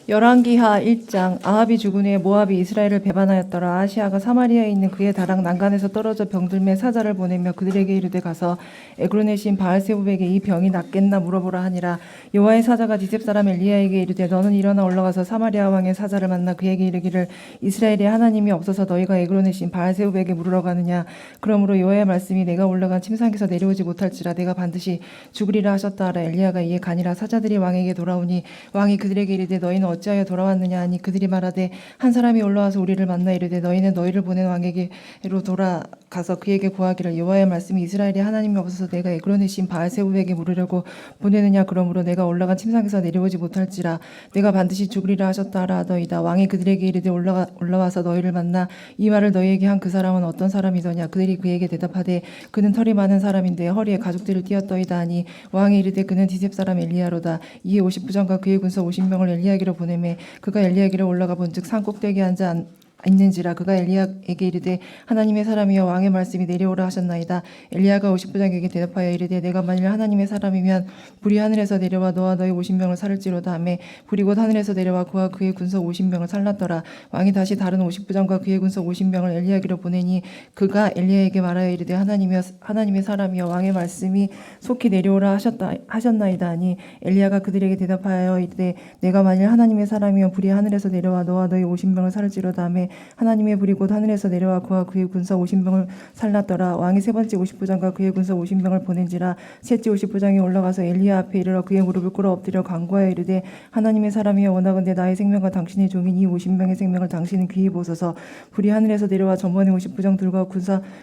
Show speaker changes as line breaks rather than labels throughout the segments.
열왕기하 1장. 아합이 죽은 후에 모압이 이스라엘을 배반하였더라. 아하시아가 사마리아에 있는 그의 다락 난간에서 떨어져 병들매 사자를 보내며 그들에게 이르되 가서 에그론의 신 바알세불에게 이 병이 낫겠나 물어보라 하니라. 여호와의 사자가 디셉 사람 엘리야에게 이르되 너는 일어나 올라가서 사마리아 왕의 사자를 만나 그에게 이르기를 이스라엘에 하나님이 없어서 너희가 에그론의 신 바알세불에게 물으러 가느냐. 그러므로 여호와의 말씀이 내가 올라간 침상에서 내려오지 못할지라 내가 반드시 죽으리라 하셨다 하라. 엘리야가 이에 가니라. 사자들이 왕에게 돌아오니 왕이 그들에게 이르되 너희는 어찌하여 돌아왔느냐 하니 그들이 말하되 한 사람이 올라와서 우리를 만나 이르되 너희는 너희를 보낸 왕에게로 돌아가서 그에게 구하기를 여호와의 말씀이 이스라엘에 하나님이 없어서 내가 에그론의 신 바알세불에게 물으려고 보내느냐. 그러므로 내가 올라간 침상에서 내려오지 못할지라 내가 반드시 죽으리라 하셨다 하라 하더이다. 왕이 그들에게 이르되 올라와서 너희를 만나 이 말을 너희에게 한 그 사람은 어떤 사람이더냐. 그들이 그에게 대답하되 그는 털이 많은 사람인데 허리에 가죽들을 띄었더이다 하니 왕이 이르되 그는 디셉 사람 엘리야로다. 이에 50부장과 그의 군사 50명을 엘리야에게로 보내매 그가 엘리야에게로 올라가 본즉 산 꼭대기에 앉아 있는지라. 그가 엘리야에게 이르되 하나님의 사람이여 왕의 말씀이 내려오라 하셨나이다. 엘리야가 50부장에게 대답하여 이르되 내가 만일 하나님의 사람이면 불이 하늘에서 내려와 너와 너희 50명을 살을지로다 하매 불이 곧 하늘에서 내려와 그와 그의 군사 50명을 살랐더라. 왕이 다시 다른 50부장과 그의 군사 50명을 엘리야에게로 보내니 그가 엘리야에게 말하여 이르되 하나님의 사람이여 왕의 말씀이 속히 내려오라 하셨나이다 하니 엘리야가 그들에게 대답하여 이르되 내가 만일 하나님의 사람이여 불이 하늘에서 내려와 너와 너희 50명을 살을지로다 하매 하나님의 불이 곧 하늘에서 내려와 그와 그의 군사 50명을 살랐더라. 왕이 세 번째 50부장과 그의 군사 50명을 보낸지라. 셋째 50부장이 올라가서 엘리야 앞에 이르러 그의 무릎을 꿇어 엎드려 간구하여 이르되 하나님의 사람이여 원하건대 나의 생명과 당신의 종인 이 50명의 생명을 당신은 귀히 보소서. 불이 하늘에서 내려와 전번에 50부장들과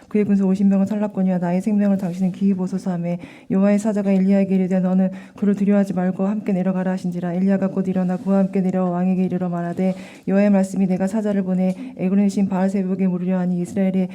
그의 군사 50명을 살랐거니와 나의 생명을 당신은 귀히 보소서 하매 여호와의 사자가 엘리야에게 이르되 너는 그를 두려워하지 말고 함께 내려가라 하신지라. 엘리야가 곧 일어나 그와 함께 내려와 왕에게 이르러 말하되 여호와의 말씀이 내가 사자를 보내 에그론의 신 바알세불에게 물으려 하니 이스라엘에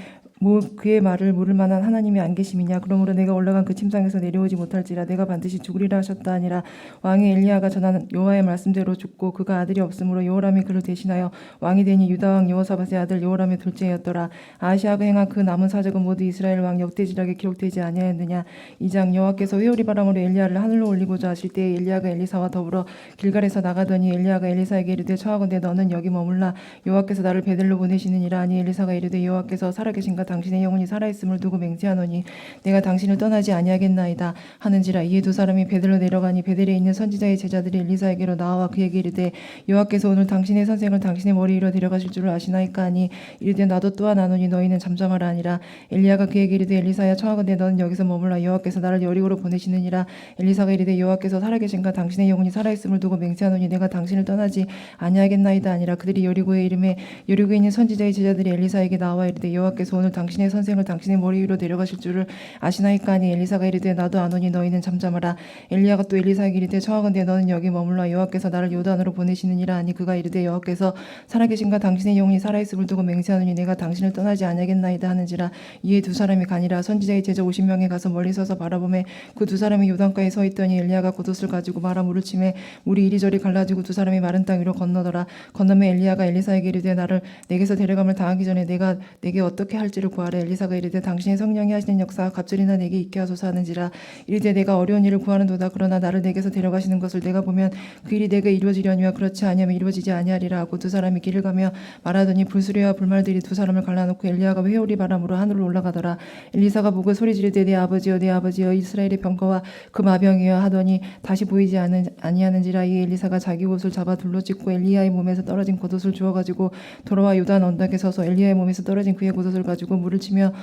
그의 말을 물을 만한 하나님이 안 계심이냐. 그러므로 내가 올라간 그 침상에서 내려오지 못할지라 내가 반드시 죽으리라 하셨다 하니라. 왕의 엘리야가 전한 여호와의 말씀대로 죽고 그가 아들이 없으므로 여호람이 그를 대신하여 왕이 되니 유다 왕 여호사밧의 아들 여호람의 둘째였더라. 아하시아가 행한 그 남은 사적은 모두 이스라엘 왕 역대지략에 기록되지 아니하였느냐. 2장. 여호와께서 회오리 바람으로 엘리야를 하늘로 올리고자 하실 때에 엘리야가 엘리사와 더불어 길갈에서 나가더니 엘리야가 엘리사에게 이르되 청하건대 너는 여기 머물라. 여호와께서 나를 베델로 보내시느니라 하니 엘리사가 이르되 여호와께서 살아계신가 당신의 영혼이 살아있음을 두고 맹세하노니 내가 당신을 떠나지 아니하겠나이다 하는지라. 이에 두 사람이 베델로 내려가니 베델에 있는 선지자의 제자들이 엘리사에게로 나와 그에게 이르되 여호와께서 오늘 당신의 선생을 당신의 머리 위로 데려가실 줄을 아시나이까 하니 이르되 나도 또한 아노니 너희는 잠잠하라 하니라. 엘리야가 그에게 이르되 엘리사야 청하건대 너는 여기서 머물라. 여호와께서 나를 여리고로 보내시느니라. 엘리사가 이르되 여호와께서 살아계신가 당신의 영혼이 살아있음을 두고 맹세하노니 내가 당신을 떠나지 아니하겠나이다 하니라. 그들이 여리고에 이름에 여리고에 있는 선지자의 제자들이 엘리사에게 나와 이르되 여호와께서 오늘 당신의 선생을 당신의 머리 위로 데려가실 줄을 아시나이까 하니 엘리사가 이르되 나도 아노니 너희는 잠잠하라. 엘리야가 또 엘리사에게 이르되 청하건대 너는 여기 머물라. 여호와께서 나를 요단으로 보내시느니라 하니 그가 이르되 여호와께서 살아계신가 당신의 영혼이 살아있음을 두고 맹세하노니 내가 당신을 떠나지 아니하겠나이다 하는지라. 이에 두 사람이 가니라. 선지자의 제자 50명에 가서 멀리 서서 바라보매 그 두 사람이 요단가에 서 있더니 엘리야가 겉옷을 가지고 말아 물을 치매 물이 이리저리 갈라지고 두 사람이 마른 땅 위로 건너더라. 건너매 엘리야가 엘리사에게 이르되 나를 내게서 데려감을 당하기 전에 내가 내게 어떻게 할지를 구하래. 엘리사가 이르되 당신의 성령이 하시는 역사가 갑절이나 내게 있게 하소서 하는지라. 이르되 내가 어려운 일을 구하는도다. 그러나 나를 내게서 데려가시는 것을 내가 보면 그 일이 내게 이루어지려니와 그렇지 아니하면 이루어지지 아니하리라 하고 두 사람이 길을 가며 말하더니 불수레와 불말들이 두 사람을 갈라놓고 엘리야가 회오리 바람으로 하늘로 올라가더라. 엘리사가 보고 소리 지르되 내 아버지여 이스라엘의 병거와 그 마병이여 하더니 다시 보이지 아니하는지라. 이 엘리사가 자기 옷을 잡아 둘러 찢고 엘리야의 몸에서 떨어진 겉옷을 주워가지고 돌아와 요단 언덕에 서서 엘리야의 몸에서 떨어진 그의 겉옷을 가지고 물을 치며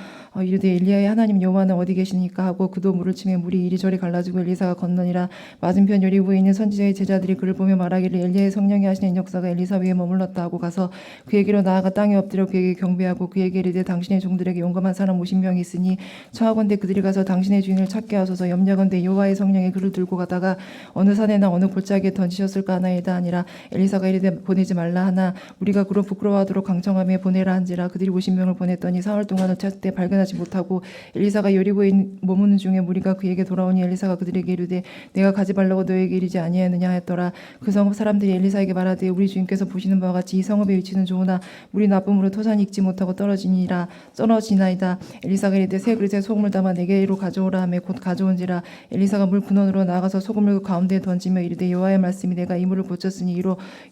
이르되 엘리야의 하나님 여호와는 어디 계시니까 하고 그도 물을 치며 물이 이리저리 갈라지고 엘리사가 건너니라. 맞은편 여리고에 있는 선지자의 제자들이 그를 보며 말하기를 엘리야의 성령이 하시는 역사가 엘리사 위에 머물렀다 하고 가서 그에게로 나아가 땅에 엎드려 그에게 경배하고 그에게 이르되 당신의 종들에게 용감한 사람 50명이 있으니 청하건대 그들이 가서 당신의 주인을 찾게 하소서. 염려건대 여호와의 성령이 그를 들고 가다가 어느 산에나 어느 골짜기에 던지셨을까 하나이다 하니라. 엘리사가 이르되 보내지 말라 하나 우리가 그로 부끄러워하도록 강청하며 보내라 한지라. 그들이 50명을 보냈더니 사흘 동안을 찾되 발견하지 못하고 엘리사가 여리고에 머무는 중에 무리가 그에게 돌아오니 엘리사가 그들에게 이르되 내가 가지 말라고 너에게 이르지 아니하였느냐 하였더라. 그 성읍 사람들이 엘리사에게 말하되 우리 주인께서 보시는 바와 같이 이 성읍의 위치는 좋으나 우리 나쁨으로 토산이 익지 못하고 떨어지나이다. 엘리사가 이르되 새 그릇에 소금을 담아 내게로 가져오라 하매 곧 가져온지라. 엘리사가 물 근원으로 나가서 소금을 가운데에 던지며 이르되 여호와의 말씀이 내가 이 물을 고쳤으니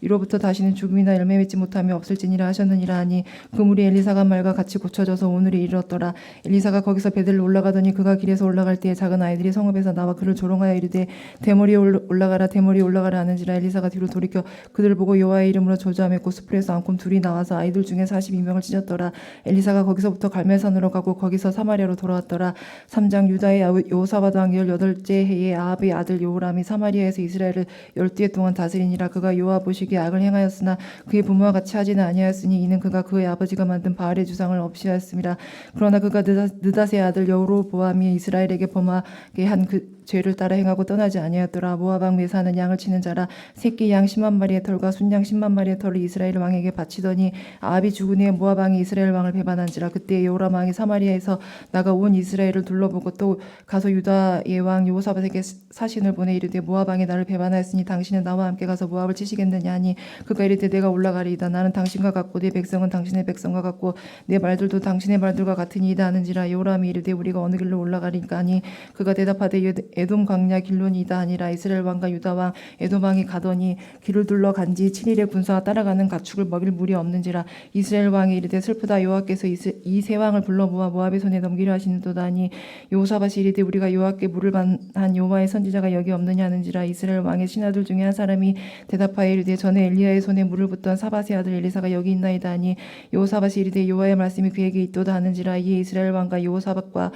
이로부터 다시는 죽음이나 열매 맺지 못하며 없을지니라 하셨느니라 하니 그 물이 엘리사가 한 말과 같이 고쳐져서 오늘에 이르렀더라. 엘리사가 거기서 베들로 올라가더니 그가 길에서 올라갈 때에 작은 아이들이 성읍에서 나와 그를 조롱하여 이르되 대머리에 올라가라 대머리에 올라가라 하는지라. 엘리사가 뒤로 돌이켜 그들을 보고 여호와의 이름으로 조주하며 곧 수풀에서 안고 둘이 나와서 아이들 중에 42명을 찢었더라. 엘리사가 거기서부터 갈멜산으로 가고 거기서 사마리아로 돌아왔더라. 3장 유다의 여호사밧 왕 18째 해에 아합의 아들 여호람이 사마리아에서 이스라엘을 12해 동안 다스리니라. 그가 여호와 보시기에 악을 행하였으나 그의 부모와 같이 하지는 아니하였으니 이는 그가 그의 아버지가 만든 바알의 주상을 없이 하였습니다. 그러나 그가 느닷의 아들 여로보암이 이스라엘에게 범하게 한 그 죄를 따라 행하고 떠나지 아니하였더라. 모압 왕 메사는 양을 치는 자라. 새끼 양 10만 마리의 털과 순양 10만 마리의 털을 이스라엘 왕에게 바치더니 아합이 죽은 후에 모압 왕이 이스라엘 왕을 배반한지라. 그때 여호람 왕이 사마리아에서 나가 온 이스라엘을 둘러보고 또 가서 유다의 왕 여호사밧에게 사신을 보내 이르되 모압 왕이 나를 배반하였으니 당신은 나와 함께 가서 모압을 치시겠느냐 하니 그가 이르되 내가 올라가리이다. 나는 당신과 같고 내 백성은 당신의 백성과 같고 내 말들도 당신의 말들과 같으니이다 하는지라. 여호람이 이르되 우리가 어느 길로 올라가리까 하니 그가 대답하되 에돔 광야 길론이다 하니라. 이스라엘 왕과 유다 왕 에돔 왕이 가더니 길을 둘러 간지 7일의 군사와 따라가는 가축을 먹일 물이 없는지라. 이스라엘 왕이 이르되 슬프다. 여호와께서 이 세 왕을 불러 모아 모압의 손에 넘기려 하시는도다 하니 여호사밧이 이르되 우리가 여호와께 물을 반한 여호와의 선지자가 여기 없느냐 하는지라. 이스라엘 왕의 신하들 중에 한 사람이 대답하여 이르되 전에 엘리야의 손에 물을 붓던 사밧의 아들 엘리사가 여기 있나이다 하니 여호사밧이 이르되 여호와의 말씀이 그에게 있도다 하는지라. 이에 이스라엘 왕과 여호사밧과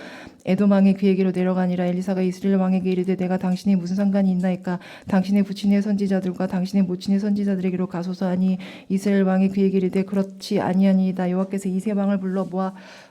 에돔 왕이 그에게로 내려가니라. 엘리사가 이스라엘 왕에게 이르되 내가 당신이 무슨 상관이 있나이까. 당신의 부친의 선지자들과 당신의 모친의 선지자들에게로 가소서 하니 이스라엘 왕이 그에게 이르되 그렇지 아니하니이다. 여호와께서 이 세 왕을 불러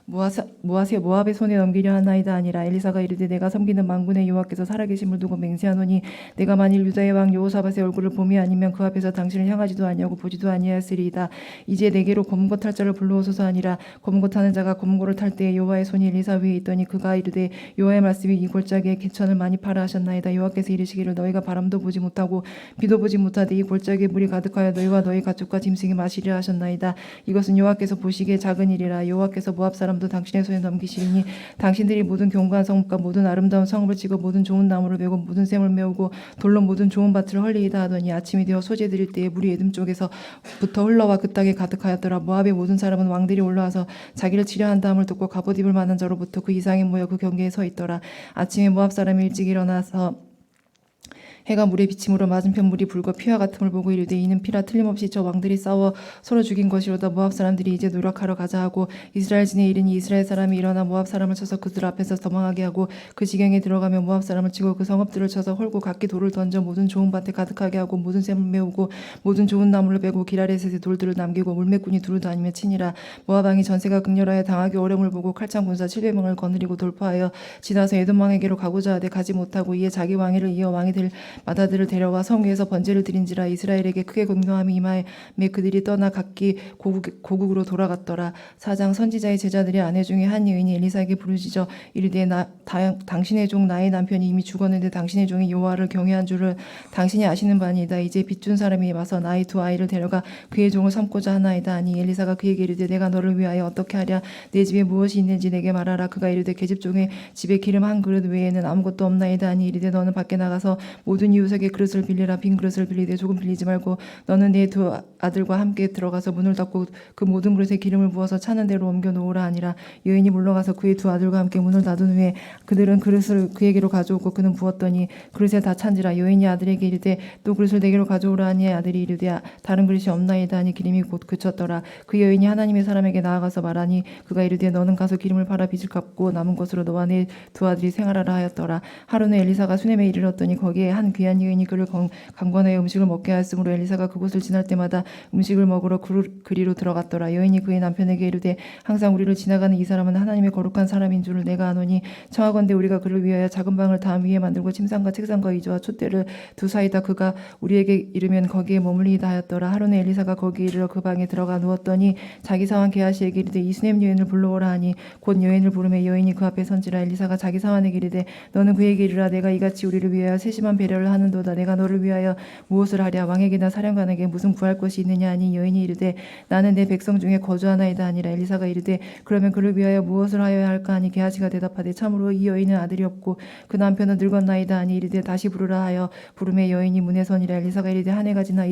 모압의 손에 넘기려 하나이다 아니라. 엘리사가 이르되 내가 섬기는 만군의 여호와께서 살아계심을 두고 맹세하노니 내가 만일 유다의 왕 여호사밧의 얼굴을 봄이 아니면 그 앞에서 당신을 향하지도 아니하고 보지도 아니하였으리이다. 이제 내게로 검은고 탈 자를 불러오소서 하니라. 검은고 타는 자가 검은고를 탈 때에 여호와의 손이 엘리사 위에 있더니 그가 이르되 여호와의 말씀이 이 골짜기에 개천을 많이 파라 하셨나이다. 여호와께서 이르시기를 너희가 바람도 보지 못하고 비도 보지 못하되 이 골짜기에 물이 가득하여 너희와 너희 가축과 짐승이 마시리라 하셨나이다. 이것은 여호와께서 보시기에 작은 일이라. 여호와께서 모압 사람도 당신의 손에 넘기시리니 당신들이 모든 견고한 성읍과 모든 아름다운 성읍을 치고 모든 좋은 나무를 베고 모든 샘을 메우고 돌로 모든 좋은 밭을 헐리이다 하더니 아침이 되어 소재 드릴 때에 물이 에돔 쪽에서부터 흘러와 그 땅에 가득하였더라. 모압의 모든 사람은 왕들이 올라와서 자기를 치려 한다함을 듣고 갑옷 입을 만한 자로부터 그 이상에 모여 그 경계에 서 있더라. 아침에 모압 사람이 일찍 일어나서 해가 물의 비침으로 맞은편 물이 붉어 피와 같음을 보고 이르되 이는 피라. 틀림없이 저 왕들이 싸워 서로 죽인 것이로다. 모압 사람들이 이제 노력하러 가자 하고 이스라엘 진에 이르니 이스라엘 사람이 일어나 모압 사람을 쳐서 그들 앞에서 도망하게 하고 그 지경에 들어가며 모압 사람을 치고 그 성읍들을 쳐서 홀고 각기 돌을 던져 모든 좋은 밭에 가득하게 하고 모든 샘을 메우고 모든 좋은 나무를 베고 길 아래에서 돌들을 남기고 물매꾼이 두루 다니며 치니라. 모압 왕이 전세가 극렬하여 당하기 어려움을 보고 칼창 군사 700명을 거느리고 돌파하여 지나서 에돔 왕에게로 가고자 하되 가지 못하고 이에 자기 왕위를 이어 왕이 될 마다들을 데려와 성 위에서 번제를 드린지라. 이스라엘에게 크게 공경함이 임하에 그들이 떠나 각기 고국으로 돌아갔더라. 4장 선지자의 제자들의 아내 중에 한 여인이 엘리사에게 부르짖어 이르되 당신의 종 나의 남편이 이미 죽었는데 당신의 종이 여호와를 경외한 줄을 당신이 아시는 바니이다. 이제 빚준 사람이 와서 나의 두 아이를 데려가 그의 종을 삼고자 하나이다 하니 엘리사가 그에게 이르되 내가 너를 위하여 어떻게 하랴. 내 집에 무엇이 있는지 내게 말하라. 그가 이르되 계집종의 집에 기름 한 그릇 외에는 아무것도 없나이다 하니 이르되 너는 밖에 나가서 모든 이웃에게 그릇을 빌리라. 빈 그릇을 빌리되 조금 빌리지 말고 너는 내 두 아들과 함께 들어가서 문을 닫고 그 모든 그릇에 기름을 부어서 차는 대로 옮겨 놓으라 하니라. 여인이 물러가서 그의 두 아들과 함께 문을 닫은 후에 그들은 그릇을 그에게로 가져오고 그는 부었더니 그릇에 다 찬지라. 여인이 아들에게 이르되 또 그릇을 내게로 가져오라 하니 아들이 이르되 다른 그릇이 없나이다 하니 기름이 곧 그쳤더라. 그 여인이 하나님의 사람에게 나아가서 말하니 그가 이르되 너는 가서 기름을 팔아 빚을 갚고 남은 것으로 너와 내 두 아들이 생활하라 하였더라. 하루는 엘리사가 수넴에 이르렀더니 거기에 한 하는 귀한 여인이 그를 강권하여 음식을 먹게 하였으므로 엘리사가 그곳을 지날 때마다 음식을 먹으러 그리로 들어갔더라. 여인이 그의 남편에게 이르되 항상 우리를 지나가는 이 사람은 하나님의 거룩한 사람인 줄을 내가 아노니 청하건대 우리가 그를 위하여 작은 방을 담 위에 만들고 침상과 책상과 의자와 촛대를 두사이다. 그가 우리에게 이르면 거기에 머물리이다 하였더라. 하루는 엘리사가 거기에 이르러 그 방에 들어가 누웠더니 자기 사환 게하시에게 이르되 이 수냄 여인을 불러오라 하니 곧 여인을 부르매 여인이 그 앞에 선지라. 엘리사가 자기 사환에게 이르되 너는 그에게 이르라 내가 이같이 우리를 위하여 세심한 배려를 하는도다. 내가 너를 위하여 무엇을 하랴? 왕에게나 사령관에게 무슨 구할 것이 있느냐 하니 여인이 이르되 나는 내 백성 중에 거주하나이다 하니라. 엘리사가 이르되 그러면 그를 위하여 무엇을 하여야 할까 하니 게하시가 대답하되 참으로 이 여인은 아들이 없고 그 남편은 늙었나이다 하니 이르되 다시 부르라 하여 부르매 여인이 문에 서니라. 엘리사가 이르되 한 해가 지나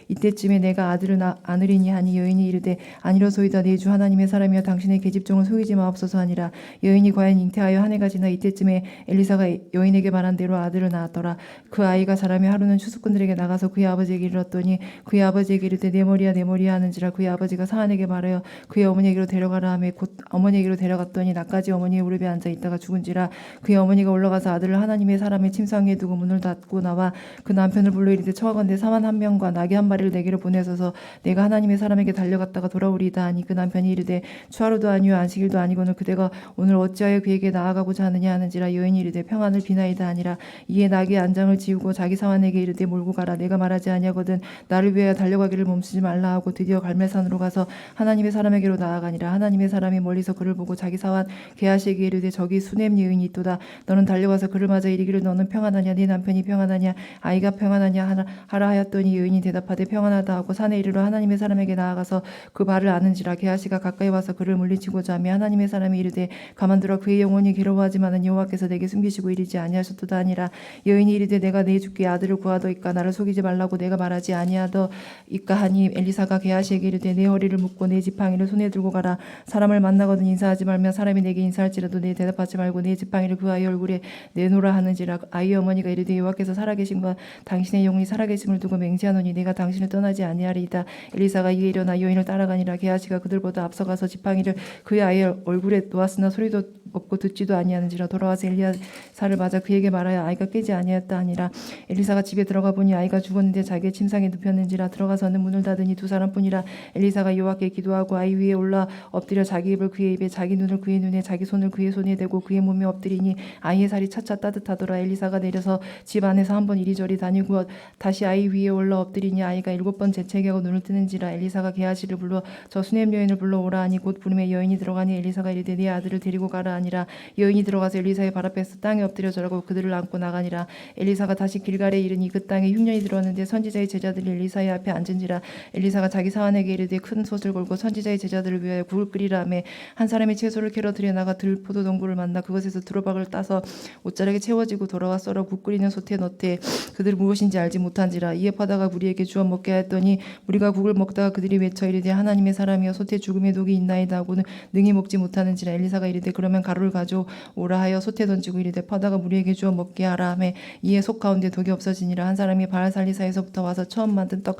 이때쯤에 내가 아들을 안으리니 하니 여인이 이르되 아니로소이다. 내 주 하나님의 사람이여 당신의 계집종을 속이지 마옵소서 하니라. 여인이 과연 잉태하여 한 해가 지나 이때쯤에 엘리사가 여인에게 말한 대로 아들을 낳았더라. 그 아이가 자라며 하루는 추수꾼들에게 나가서 그의 아버지에게 이르렀더니 그의 아버지에게 이르되 내 머리야 하는지라. 그의 아버지가 사안에게 말하여 그의 어머니에게로 데려가라 하며 곧 어머니에게로 데려갔더니 낮까지 어머니의 무릎에 앉아 있다가 죽은지라. 그의 어머니가 올라가서 아들을 하나님의 사람의 침상 위에 두고 문을 닫고 나와 그 남편을 불러 이르되 청하건대 사만 한 명과 나귀 한 마리를 내게로 보내소서 내가 하나님의 사람에게 달려갔다가 돌아오리이다 하니 그 남편이 이르되 추하루도 아니요 안식일도 아니고는 그대가 오늘 어찌하여 그에게 나아가고자 하느냐 하는지라. 여인이 이르되 평안을 비나이다 하니라. 이에 나귀의 안장을 지우고 자기 사환에게 이르되 몰고 가라. 내가 말하지 아니하거든 나를 위하여 달려가기를 멈추지 말라 하고 드디어 갈멜산으로 가서 하나님의 사람에게로 나아가니라. 하나님의 사람이 멀리서 그를 보고 자기 사환 게하시에게 이르되 저기 수냄 여인이 있도다. 너는 달려가서 그를 맞아 이르기를 너는 평안하냐 네 남편이 평안하냐 아이가 평안하냐 하라 하였더니 여인이 대답하되 평안하다 하고 산에 이르러 하나님의 사람에게 나아가서 그 말을 아는지라. 게하시가 가까이 와서 그를 물리치고자 하며 하나님의 사람이 이르되 가만두라. 그의 영혼이 괴로워하지만은 여호와께서 내게 숨기시고 이르지 아니하셨도다 하니라. 여인이 이르되 내가 내 주께 아들을 구하더이까 나를 속이지 말라고 내가 말하지 아니하더이까 하니 엘리사가 게하시에게 이르되 내 허리를 묶고 내 지팡이를 손에 들고 가라. 사람을 만나거든 인사하지 말며 사람이 내게 인사할지라도 내 대답하지 말고 내 지팡이를 그 아이 얼굴에 내놓으라 하는지라. 아이의 어머니가 이르되 여호와께서 살아계심과 당신의 영혼이 살아계심을 두고 맹세하노니 내가 당신을 떠나지 아니하리이다. 엘리사가 이에 일어나 여인을 따라가니라. 게하시가 그들보다 앞서가서 지팡이를 그의 아이의 얼굴에 놓았으나 소리도 없고 듣지도 아니하는지라. 돌아와서 엘리사를 맞아 그에게 말하여 아이가 깨지 아니하였다 하니라. 엘리사가 집에 들어가 보니 아이가 죽었는데 자기의 침상에 눕혔는지라. 들어가서는 문을 닫으니 두 사람뿐이라. 엘리사가 여호와께 기도하고 아이 위에 올라 엎드려 자기 입을 그의 입에 자기 눈을 그의 눈에 자기 손을 그의 손에 대고 그의 몸에 엎드리니 아이의 살이 차차 따뜻하더라. 엘리사가 내려서 집 안에서 한번 이리저리 다니고 다시 아이 위에 올라 엎드리니 아이가 7번 재채기하고 눈을 뜨는지라. 엘리사가 게하시를 불러 저 수냄 여인을 불러오라 하니 곧 부르매 여인이 들어가니 엘리사가 이르되 네 아들을 데리고 가라 하니라. 여인이 들어가서 엘리사의 발 앞에서 땅에 엎드려 절하고 그들을 안고 나가니라. 엘리사가 다시 길갈에 이르니 그 땅에 흉년이 들어왔는데 선지자의 제자들이 엘리사의 앞에 앉은지라. 엘리사가 자기 사환에게 이르되 큰 솥을 걸고 선지자의 제자들을 위하여 국을 끓이라 하매 한 사람이 채소를 캐러 들여나가 들포도 동굴을 만나 그것에서 두루박을 따서 옷자락에 채워지고 돌아와 썰어 국 끓이는 솥에 넣되 그들 무엇인지 알지 못한지라. 이에 파다가 무리에게 주어 먹게 하였더니 무리가 국을 먹다가 그들이 외쳐 이르되 하나님의 사람이여 솥에 죽음의 독이 있나이다 하고는 능히 먹지 못하는지라. 엘리사가 이르되 그러면 가루를 가져오라 하여 솥에 던지고 이르되 파다가 무리에게 주어 먹게 하라 하매 이에 속 가운데 독이 없어지니라. 한 사람이 바알살리사에서부터 와서 처음 만든 떡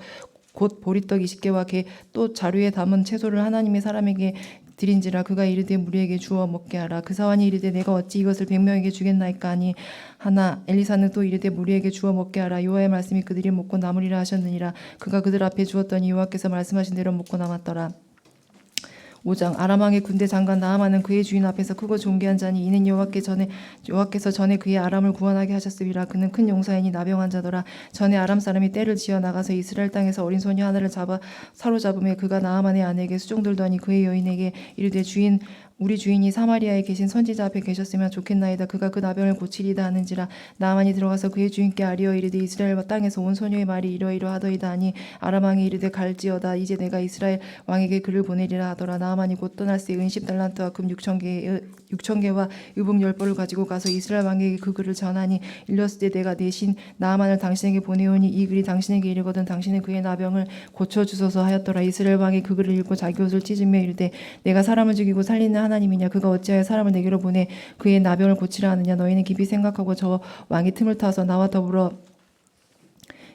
곧 보리떡 20개와 게 또 자루에 담은 채소를 하나님의 사람에게 드린지라. 그가 이르되 무리에게 주어 먹게 하라. 그 사환이 이르되 내가 어찌 이것을 100명에게 주겠나이까 하니 하나. 엘리사는 또 이르되 무리에게 주어 먹게 하라. 여호와의 말씀이 그들이 먹고 남으리라 하셨느니라. 그가 그들 앞에 주었더니 여호와께서 말씀하신 대로 먹고 남았더라. 5장. 아람 왕의 군대 장관 나아만은 그의 주인 앞에서 크고 존귀한 자니 이는 여호와께서 전에 그의 아람을 구원하게 하셨으리라. 그는 큰 용사이니 나병한 자더라. 전에 아람 사람이 떼를 지어 나가서 이스라엘 땅에서 어린 소녀 하나를 사로잡음에 그가 나아만의 아내에게 수종들더니 그의 여인에게 이르되 주인 우리 주인이 사마리아에 계신 선지자 앞에 계셨으면 좋겠나이다. 그가 그 나병을 고치리다 하는지라. 나아만이 들어가서 그의 주인께 아뢰어 이르되 이스라엘 땅에서 온 소녀의 말이 이러이러하더이다 하니 아람 왕이 이르되 갈지어다. 이제 내가 이스라엘 왕에게 그를 보내리라 하더라. 나아만이 곧 떠날새 은십 달란트와 금 6,000개와 의복 10벌을 가지고 가서 이스라엘 왕에게 그 글을 전하니 일렀을 때 내가 대신 나아만을 당신에게 보내오니 이 글이 당신에게 이르거든 당신은 그의 나병을 고쳐주소서 하였더라. 이스라엘 왕이 그 글을 읽고 자기 옷을 찢으며 이르되 내가 사람을 죽이고 살리는 하나님이냐. 그가 어찌하여 사람을 내게로 보내 그의 나병을 고치라 하느냐. 너희는 깊이 생각하고 저 왕이 틈을 타서 나와 더불어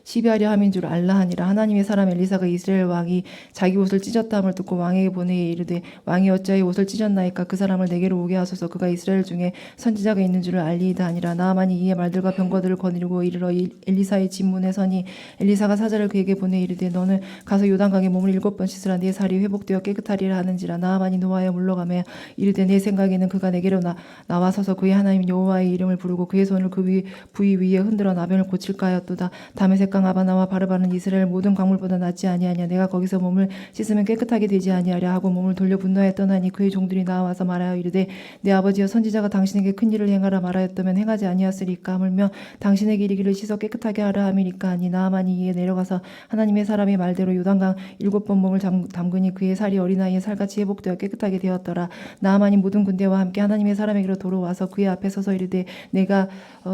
시비하려 함인 줄 알라 하니라. 하나님의 사람 엘리사가 이스라엘 왕이 자기 옷을 찢었다함을 듣고 왕에게 보내어 이르되 왕이 어찌하여 옷을 찢었나이까? 그 사람을 내게로 오게 하소서. 그가 이스라엘 중에 선지자가 있는 줄을 알리이다 하니라. 나아만이 이에 말들과 병거들을 거느리고 이르러 엘리사의 집문에 서니 엘리사가 사자를 그에게 보내 이르되 너는 가서 요단강에 몸을 7번 씻으라. 네 살이 회복되어 깨끗하리라 하는지라. 나아만이 노하여 물러가며 이르되 내 생각에는 그가 내게로 나와 서서 그의 하나님 여호와의 이름을 부르고 그의 손을 그 부위 위에 흔들어 나병을 고칠까 하였도다. 다메섹강 아바나와 바르바는 이스라엘 모든 광물보다 낫지 아니하냐. 내가 거기서 몸을 씻으면 깨끗하게 되지 아니하랴 하고 몸을 돌려 분노하여 떠나니 그의 종들이 나와서 말하여 이르되 내 아버지여 선지자가 당신에게 큰 일을 행하라 말하였다면 행하지 아니하였으리까? 하물며 당신에게 이르기를 씻어 깨끗하게 하라 함이니까 하니 나아만이 이에 내려가서 하나님의 사람의 말대로 요단강 7번 몸을 담그니 그의 살이 어린아이의 살같이 회복되어 깨끗하게 되었더라. 나아만이 모든 군대와 함께 하나님의 사람에게로 돌아와서 그의 앞에 서서 이르되 내가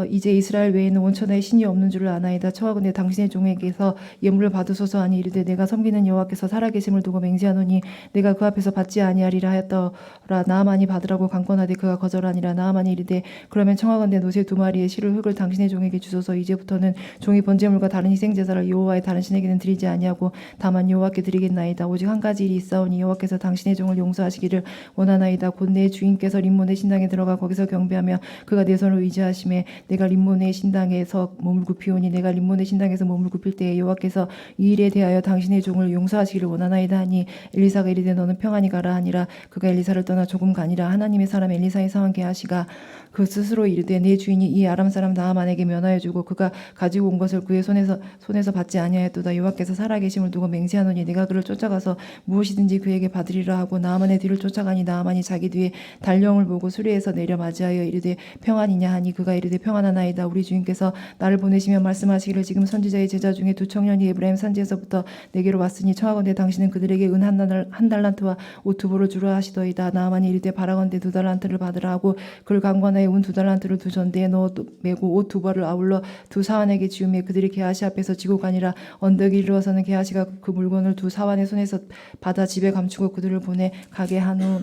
이제 이스라엘 외에는 온천하에 신이 없는 줄을 아나이다. 청하건대 당신의 종에게서 예물을 받으소서 하니 이르되 내가 섬기는 여호와께서 살아계심을 두고 맹세하노니 내가 그 앞에서 받지 아니하리라 하였더라. 나아만이 받으라고 강권하되 그가 거절하니라. 나아만이 이르되 그러면 청하건대 노새 2마리의 실을 흙을 당신의 종에게 주소서. 이제부터는 종이 번제물과 다른 희생제사를 여호와의 다른 신에게는 드리지 아니하고 다만 여호와께 드리겠나이다. 오직 한 가지 일이 있사오니 여호와께서 당신의 종을 용서하시기를 원하나이다. 곧 내 주인께서 림몬의 신당에 들어가 거기서 경배하며 그가 내 손을 의지하심에 내가 림몬의 신당에서 몸을 굽히오니 내가 림몬의 신당에서 몸을 굽힐 때에 여호와께서 이 일에 대하여 당신의 종을 용서하시기를 원하나이다 하니 엘리사가 이르되 너는 평안히 가라 하니라. 그가 엘리사를 떠나 조금 가니라. 하나님의 사람 엘리사의 상황 게하시가 그 스스로 이르되 내 주인이 이 아람 사람 나아만에게 면하여 주고 그가 가지고 온 것을 그의 손에서 받지 아니하였도다. 여호와께서 살아계심을 두고 맹세하노니 내가 그를 쫓아가서 무엇이든지 그에게 받으리라 하고 나아만의 뒤를 쫓아가니 나아만이 자기 뒤에 달령을 보고 수리에서 내려 맞이하여 이르되 평안이냐 하니 그가 이르되 평안하나이다. 우리 주인께서 나를 보내시며 말씀하시기를 지금 선지자의 제자 중에 2 청년이 에브라임 산지에서부터 내게로 왔으니 청하건대 당신은 그들에게 은 한 달란트와 옷 2벌을 주라 하시더이다. 나아만이 이르되 바라건대 2달란트를 받으라 하고 그를 강권하여 운 2달란트를 2전대에 넣어 메고 옷 2벌을 아울러 2 사환에게 지우며 그들이 게하시 앞에서 지고 가니라. 언덕이 이르러서는 게하시가 그 물건을 2 사환의 손에서 받아 집에 감추고 그들을 보내 가게 한 후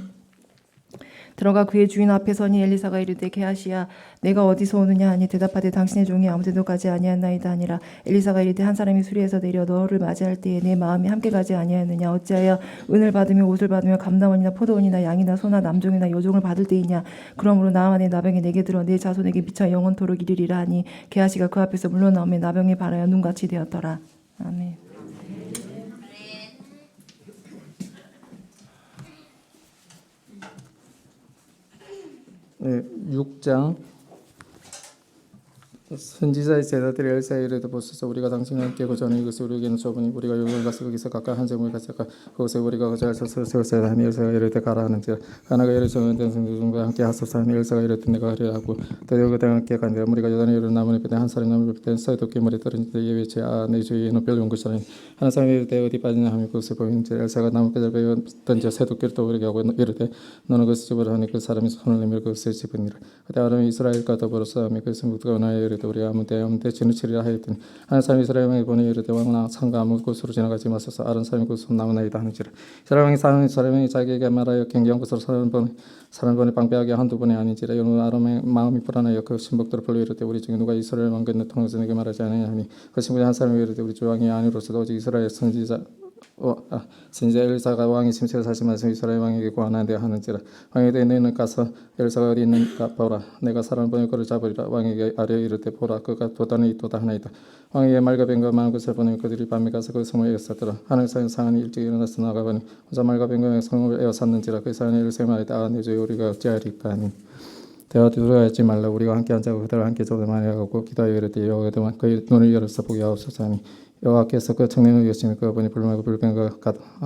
들어가 그의 주인 앞에 서니 엘리사가 이르되 게하시야 내가 어디서 오느냐 하니 대답하되 당신의 종이 아무데도 가지 아니하나이다 하니라. 엘리사가 이르되 한 사람이 수리에서 내려 너를 맞이할 때에 내 마음이 함께 가지 아니하느냐? 어찌하여 은을 받으며 옷을 받으며 감남원이나 포도원이나 양이나 소나 남종이나 여종을 받을 때이냐? 그러므로 나아만의 나병이 내게 들어 내 자손에게 미쳐 영원토록 이르리라 하니 게하시가 그 앞에서 물러나오며 나병이 발하여 눈같이 되었더라. 아멘.
네, 6장 선지자의 제자들이 엘사에 이르되 보소서 우리가 당신과 함께 거주하는 이것이 우리에게는 좁으니 우리가 요단을 가서 거기서 각각 한 제목을 가져가 그곳에 우리가 거주할 것을 세우사이다 하니 엘사가 이르되 가라 하는지라. 가나가 이르되 정한 성도들과 함께 하소서 하니 엘사가 이르되 내가 하리라 하고 드디어 그들과 함께 가니라. 우리가 요단에 이르러 나무에 빗대 한 사람이 나무를 빗대 서도끼 머리에 떨어진 때 예배치 내 주위에 높이를 온 것이라. 하나 사람이 이르되 어디 빠지냐 하며 그것을 보이는지 엘사가 나무까지 베어 던져 새도끼를 떠오르게 하고 이르되 너는 그것을 집으라 하니 그 사람이 손을 내밀어 그것을 집으니라. 그때 아람이 이스라엘과 더불어 싸우며 그 성도가 원하여 이르되 우리가 아무 때 진우치리라 하였더니 한 사람이 이스라엘 왕에게 보내 이르되 왕아 상가 아무 곳으로 지나가지 마소서. 아른 사람이 그 손 나무나이다 하는지라. 이스라엘 왕이 사는 사람이 자기에게 말하여 경계한 곳으로 사람번에 방패하게 한두 번이 아니지라. 여느 아람의 마음이 불안하여 그 신복들을 불러 이르되 우리 중에 누가 이스라엘 왕 건너 통해서 내게 말하지 않느냐 하니 그 신복의 한 사람이 이르되 우리 주 왕이 아니로서도 오직 이스라엘 선지자 엘사가 왕이 침체를 사시 말씀 이스라엘 왕에게 고하나이다 하는지라. 왕이 되어 너희는 가서 엘사가 어디 있는가 보라. 내가 사람 보내 그를 잡으리라. 왕에게 아뢰어 이르되 보라 그가 도단이 있도다 하나이다. 왕에게 말과 뱀과 많은 것을 보내며 그들이 밤에 가서 그 성을 에워쌌더라. 하늘에서 상한이 일찍 일어나서 나가보니 혼자 말과 뱀과 성을 에워쌌는지라. 그 사람이 엘사에 말하되 내 주여 우리가 어찌하리까 하니 대화 두려워하지 말라. 우리가 함께 앉아고 그들과 함께 조대만에 하고 기도하여 이르되 여호와께서 그의 눈을 열어서 보게 하옵소서 하니 여호와께서 그 청년을 여시니 그가 보니 불말과 불뱀과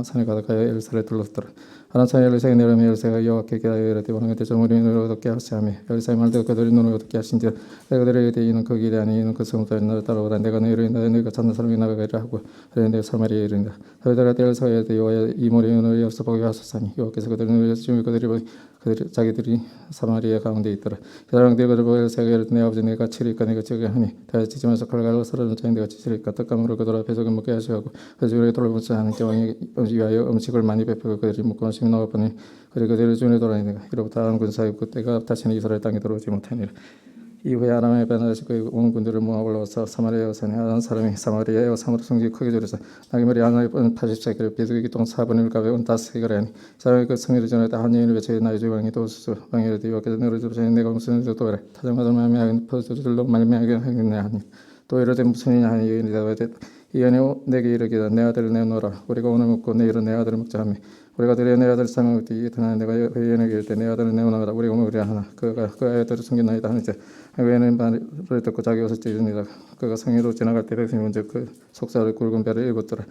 산에 가득하여 엘사를 둘렀더라. 하나 사이 엘사가 내려오며 엘사가 여호와께 기도하여 이르되 왕의 대전 우리 눈을 어둡게 하시하며 엘사의 말대로 그들의 눈을 어둡게 하신지라. 내가 그들에게 이는 그 길이 아니 이는 그 성도들이 나를 따라오라. 내가 너희를 인하여 너희가 찾는 사람이 나가리라 하고 그래 내가 사마리아에 이른다. 너희들아 엘사가 이르되 여호와의 이 머리의 눈을 열어서 보게 하소서 하니 여호와께서 그들의 눈을 여시며 그들이 자기들이 사마리아 가운데 있더라. 사람들이 그들 보고 엘사가 이르되 내 아버지 내가 치리까 내가 저기 하니 다치지 마서 칼갈로 쓰러진 자인 내가 치리까 떡감으로 그들 앞에 속에 먹게 하시고 그 주위에 돌아보지 않은 왕이 위하여 음식을 많이 베풀고 그들이 먹고 음식이 나와보니 그들이 그들의 주인에 돌아다니니라. 이로부터 아람 군사의 그때가 다시는 이스라엘 땅에 들어오지 못하니라. 이후에 아람의 베나다시 그의 온 군대를 모아 올라와서 사마리아 여산에 한 사람이 사마리아에 사마리 성지 크게 졸여서 나귀머리 하나에 80세겔 비둘기 똥 4분의 1 가벼운 5세겔 하니 사람이 그 성리를 전하다 한 여인을 외쳐 나의 주 왕이 도우소서 왕이 이르되 여호와께서 너를 주시니 내가 무슨 일을 도하래 타정마다 말미암아 포도주들로 말미암게 하겠네 하니 또 이르되 무슨 일이냐 하니 여인이 대답하되 이 여인이 내게 이르기다 내 아들을 내놓으라 우리가 오늘 먹고 내일은 내 아들을 먹자 하며 우리가 드디어 내 아들 사망을 먹되 이튿날 내가 그 여인에게 이르되 내 아들을 내어놓으라 우리가 먹으려 하나 그가 그 아들을 숨겼나이다 하니자 그 여인은 말을 듣고 자기 옷을 찢으니라 그가 성회로 지나갈 때 백성이 먼저 그 속살을 굵은 배를 입었더라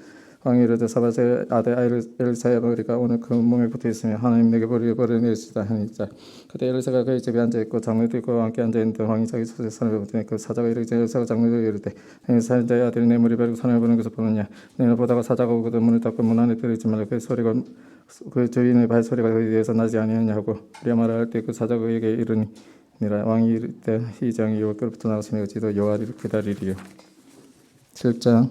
왕이 이르되 사밧의 아들 엘사의 머리가 오늘 그 몸에 붙어 있으며 하나님 내게 버려내시다 하니자 그때 엘사가 그의 집에 앉아 있고 장로들과 함께 앉아 있는데 왕이 자기 소재 산을 보더니 그 사자가 이르되 엘사가 장로들에게 이르되 사자의 아들이 내 머리 베리고 산을 보는 것을 보느냐 너는 보다가 사자가 오거든 문을 닫고 문 안에 들어있지 말라 그 소리가 그 주인의 발소리가 그에 대해서 나지 아니하냐고 우리가 말할 때 그 사자가 그에게 이르니라 왕이 이르되 이 장이 여호와께로부터 나왔으니 어찌도 여호와를 기다리리요 7장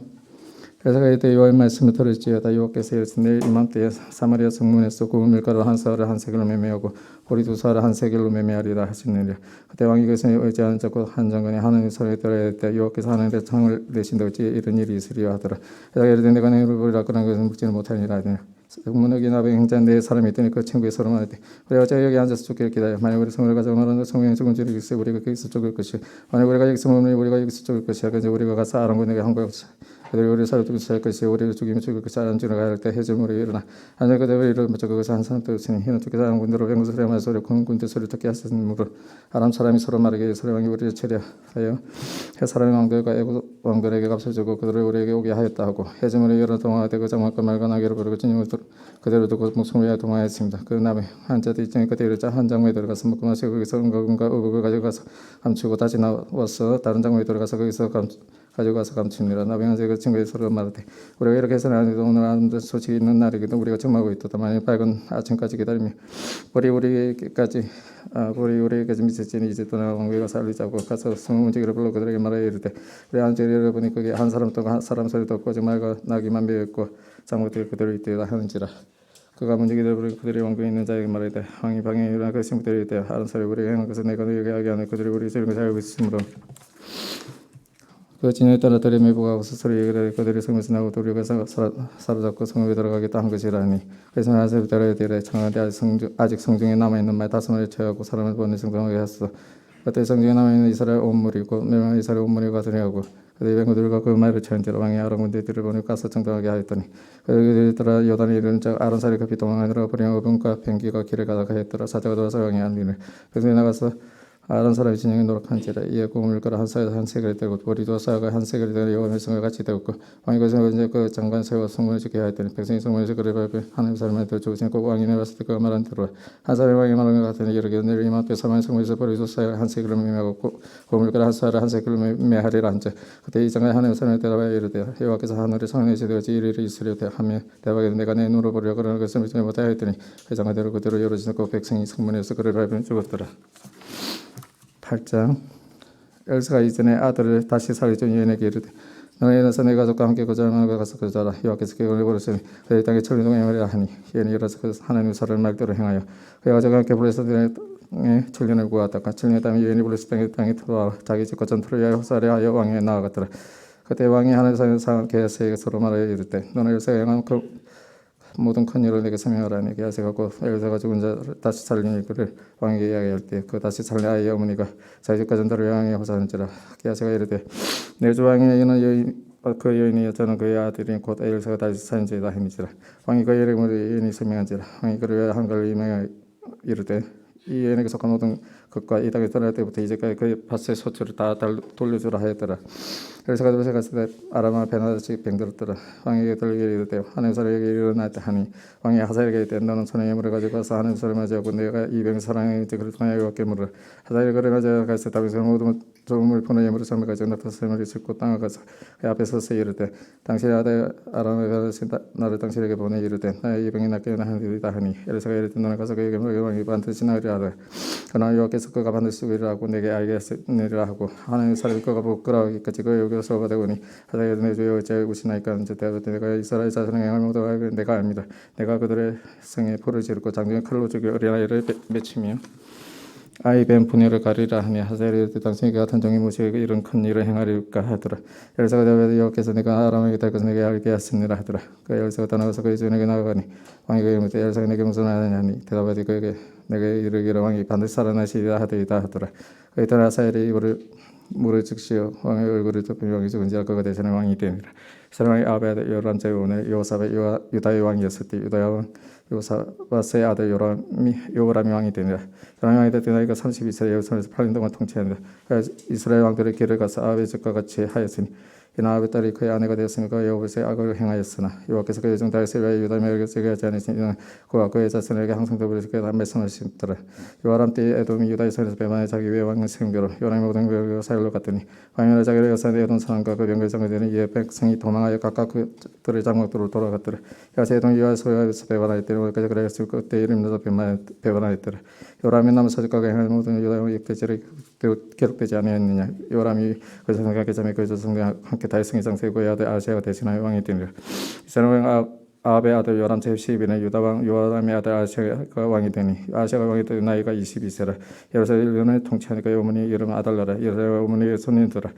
엘사가 이때 여호와의 말씀을 들을지어다 여호와께서 이르시되 내일 이맘때에 사마리아 성문에서 구운 밀가루 한 사흘을 한 세겔로 매매하고 보리 두 사흘을 한 세겔로 매매하리라 하시느니라 그때 왕이 그것에 의지하는 자고 한 장관이 하나님의 소리를 들어야 할 때 여호와께서 하나님의 창을 내신다 어찌 이런 일이 있으리요 하더라 엘사가 이르되 내가 내 입을 보리라 그런 것은 묻지는 못하니라 하더니 성문역에 나병 행자 네 사람이 있더니 그 친구의 서로 말하되 우리가 어째 여기 앉아서 죽기를 기다려 만약 우리 성을 가져가 말하는 성문에 죽은 줄을 글쎄 우리가 거기서 죽을 것이요 만약 우리가 여기서 머무니 우리가 여기서 죽을 것이야 그래서 우리가 가서 아람군에게 항복하고 그들이 우리를 사로잡고 살 것이 우리를 죽이면 죽을 것이 아람지로 갈 때 해질물이 일어나 하늘 그대로 이를 맞춰 그것을 한 사람도 없으니 이는 두께서 아람 군대로 뱅구소리와 말소리 큰 군대 소리를 듣게 하셨으므로 아람 사람이 서로 말하기를 이스라엘 왕이 우리를 체려하여 해 사람의 왕들과 애국 왕들에게 값을 주고 그들을 우리에게 오게 하였다 하고 해질물이 여러 동화되 그 장막과 말과 나귀를 부르고 진영을 그대로 두고 목숨을 위하여 동화했습니다. 그 남의 한자도 있지니 그때 이르자 한 장막에 들어가서 먹고 마시고 거기서 은과 의복을 가져가서 감추고 다시 나와서 다른 장막에 들어가서 거기서 가져가서 감추니라. 나병한제 그 친구의 서로 말하되 우리가 이렇게 해서는 안 해도 오늘 아무 소식이 있는 날이거든 우리가 정하고 있도다. 만일 밝은 아침까지 기다리며 볼이 우리에게까지 미쳤지니 이제 떠나 왕비가 살리자고 가서 성문지기를 불러 그들에게 말하여 이르되 우리 안젤이를 보니 거기 한 사람 또 사람 소리도 없고 오직 말과 나귀만 메었고 장막들이 그대로 있되다 하는지라. 그가 문지기를 부르고 그들이 왕궁에 있는 자에게 말하되 왕이 방에 일어나 그 친구들이 이르되 하는 소리 우리가 행한 것을 내가 너희에게 하게 하는 그들이 우리 세력을 잘 알고 있으므로 그 진영에 따라 들에 매복하고 스스로 얘기를 그들이 성에서 나고 우리가 사로잡고 성읍에 들어가겠다 한 것이라니 그래서 나세를 들어야 되래 청하되 아직 성중에 남아있는 말 5마리를 쳐하고 사람을 보내 성동하게 했어 그때 성중에 남아있는 이스라엘 온 무리고 멸망한 이스라엘 온 무리가 들어가고 그들이 뱅구들과 그 말을 쳐는지라 왕이 아람 군대들을 보내 가서 정당하게 하였더니 그들이 따라 요단에 이르는 자 아론사리 급히 도망하느라 불량 어분과 뱅기가 길을 가다가 했더라 사자가 돌아서 왕이 안리를 그래서 나가서 아론 사람이 진영에 노력한지라 이에 고물 거라 한 사에서 한 세겔이 되고 보리도 사가 한 세겔이 되는 여호와의 성과 같이 되었고 왕이 그것을 이제 그 장관 세워 성문을 짓게 하였더니 백성이 성문에서 그를 밟고 하나님 사람을 들어 죽으시니 꼭 왕이 내봤을 때 그가 말한 대로 한 사람이 왕이 말한 것 같으니 이르기를 내일 이맘때 사마리아 성문에서 보리도 사가 한 세겔을 매매하고 고물 거라 한 사를 한 세겔을 매하리라 한즉 그때 이 장관이 하나님 사람을 대답하여 이르되 여호와께서 하늘에 성내시되 어찌 이리 있으려 하며 대답하되 내가 내 눈으로 보려 그러는 것을 믿지 못하여 했더니 그 장관대로 그대로 이루어지고 백성이 성문에서 그를 밟으며 죽었더라. 8장 엘사가 이전에 아들을 다시 살리던 여인에게 이르되 너는 일어나서 내 가족과 함께 그 자를 만나고 가서 그자라 여호와께서 계획을 버렸으니 그의 땅에 천리동에 행하리라 하니 여인이 일어나서 그 하나님의 사를 말대로 행하여 그의 가족과 함께 블레셋 땅에 천년을 구하다가 천년의 땅에 여인이 블레셋 땅에 들어와 자기 집과 전투를 위하여 호사를 하여 왕에게 나아갔더라. 그때 왕이 하늘에서 상한 게하세에게 서로 말하여 이르되 너는 엘사가 행한 그 모든 큰 일을 내게 설명하라니 게하세가 곧 엘사가 죽은 자를 다시 살리니 그를 왕에게 이야기할 때 그 다시 살린 아이의 어머니가 자기 집과 전투를 왕에게 호사하는지라. 게하세가 이르되 내 주 왕이 이는 그 여인이 여자는 그의 아들인 곧 엘사가 다시 살린 자이다 하니지라. 왕이 그 이름을 여인이 설명한지라. 왕이 그를 위하여 한가를 임하여 이르되 이 여인에게 속한 모든 것과 이 땅에 떠날 때부터 이제까지 그의 밭의 소출을 다 돌려주라 하였더라. 엘사가 도시에 갔을 때 아람아 베나다시 병들었더라. 왕에게 들리기를 이르되 하나님 사람에게 일어났다 하니 왕이 하사엘에게 이르되 너는 손에 예물을 가지고 와서 하나님 사람을 맞이하고 내가 이 병 사랑의 그를 통하여 여호와께 물으라. 하사엘이 그를 맞이하여 갔을 때 다윗의 모든 좋은 물품을 예물을 삼을 가지고 나타서 예물을 싣고 땅을 가서 그 앞에 서서 이르되 당신의 아들 아람의 베나다시 나를 당신에게 보내 이르되 나의 이 병이 낫게 하리이다 하니 엘사가 이르되 너는 가서 그에게 물으라. 왕이 반드시 나으리라 하되 그러나 여호와께서 그가 반드시 이르라 하고 내게 알게 하시니라 하고 하나님의 사람이 그가 부끄러워하기까지 그의 여기서 받아오니 하사엘이 내 주여 어찌하여 우시나이까 하는지 대답하되 내가 이스라엘 자손의 행할 모든 것을 내가 압니다. 내가 그들의 성에 불을 지르고 장중에 칼로 죽여 어린아이를 맺히며 아이 뱀 분열을 가리라 하니 하사엘이 이르되 당신에게 같은 종이 모세에게 이런 큰 일을 행하리까 하더라. 엘사가 대답하되 여호와께서 내가 아람에게 될 것을 내게 알게 하시니라 하더라. 그 엘사가 떠나가서 그의 주인에게 나아가니 왕이 그에게 묻되 엘사가 내게 무슨 하느냐 하니 대답하되 그에게 내게 이르기를 왕이 반드시 살아나시리라 하더이다 하더라. 그에 따라 하사엘이 입을 물을 즉시어 왕의 얼굴을 덮으며 왕이 죽은 지 알거가 대신에 왕이 되니라. 사랑의 아베 아들 요람 제후는 여호사밧 유다의 왕이었을 때 유다의 왕 여호사밧의 아들 요람이 왕이 되니라. 요람이 왕이 될 때 나이가 32세 예루살렘에서 8년 동안 통치하니라. 이스라엘 왕들의 길을 가서 아합의 집과 같이 하였으니 이나 아합의 딸이 그의 아내가 되었으니까 여호와께서 악을 행하였으나 여호와께서 그의 종 다윗을 위하여 유다 멸격을 쓰게 하지 않으시니 이는 그와 그의 자손에게 항상 더불어서 그의 말씀하시더라. 요아람 때에 에돔이 유다의 손에서 배반해 자기 위에 왕을 세움으로 요람이 모든 병거를 사흘로 갔더니 왕이 자기를 여사한 에돔 사람과 그 병거를 장악되는 이에 백성이 도망하여 각각 그들의 장막들로 돌아갔더라. 야세 에돔이 요아의 소유하여서 배반하였더니 오늘까지 그랬을 그때 이름 나서 배반하였더라. 요람이 남은 사직과 행할 모든 유다의 역대죄를 기록되지 아니하였느냐. 요람이 그 자손과 계자매 그 자손과 함께 다윗성의 장세고의 아들 아시아가 대신하여 왕이 되니라. 이스라엘 왕 아합의 아들 요람 제12년 유다 왕 요람의 아들 아시아가 왕이 되니 아시아가 왕이 되니 나이가 22세라. 예루살렘 1년을 통치하니까 어머니 이름은 아달라라. 예루살렘 어머니의 손님들아.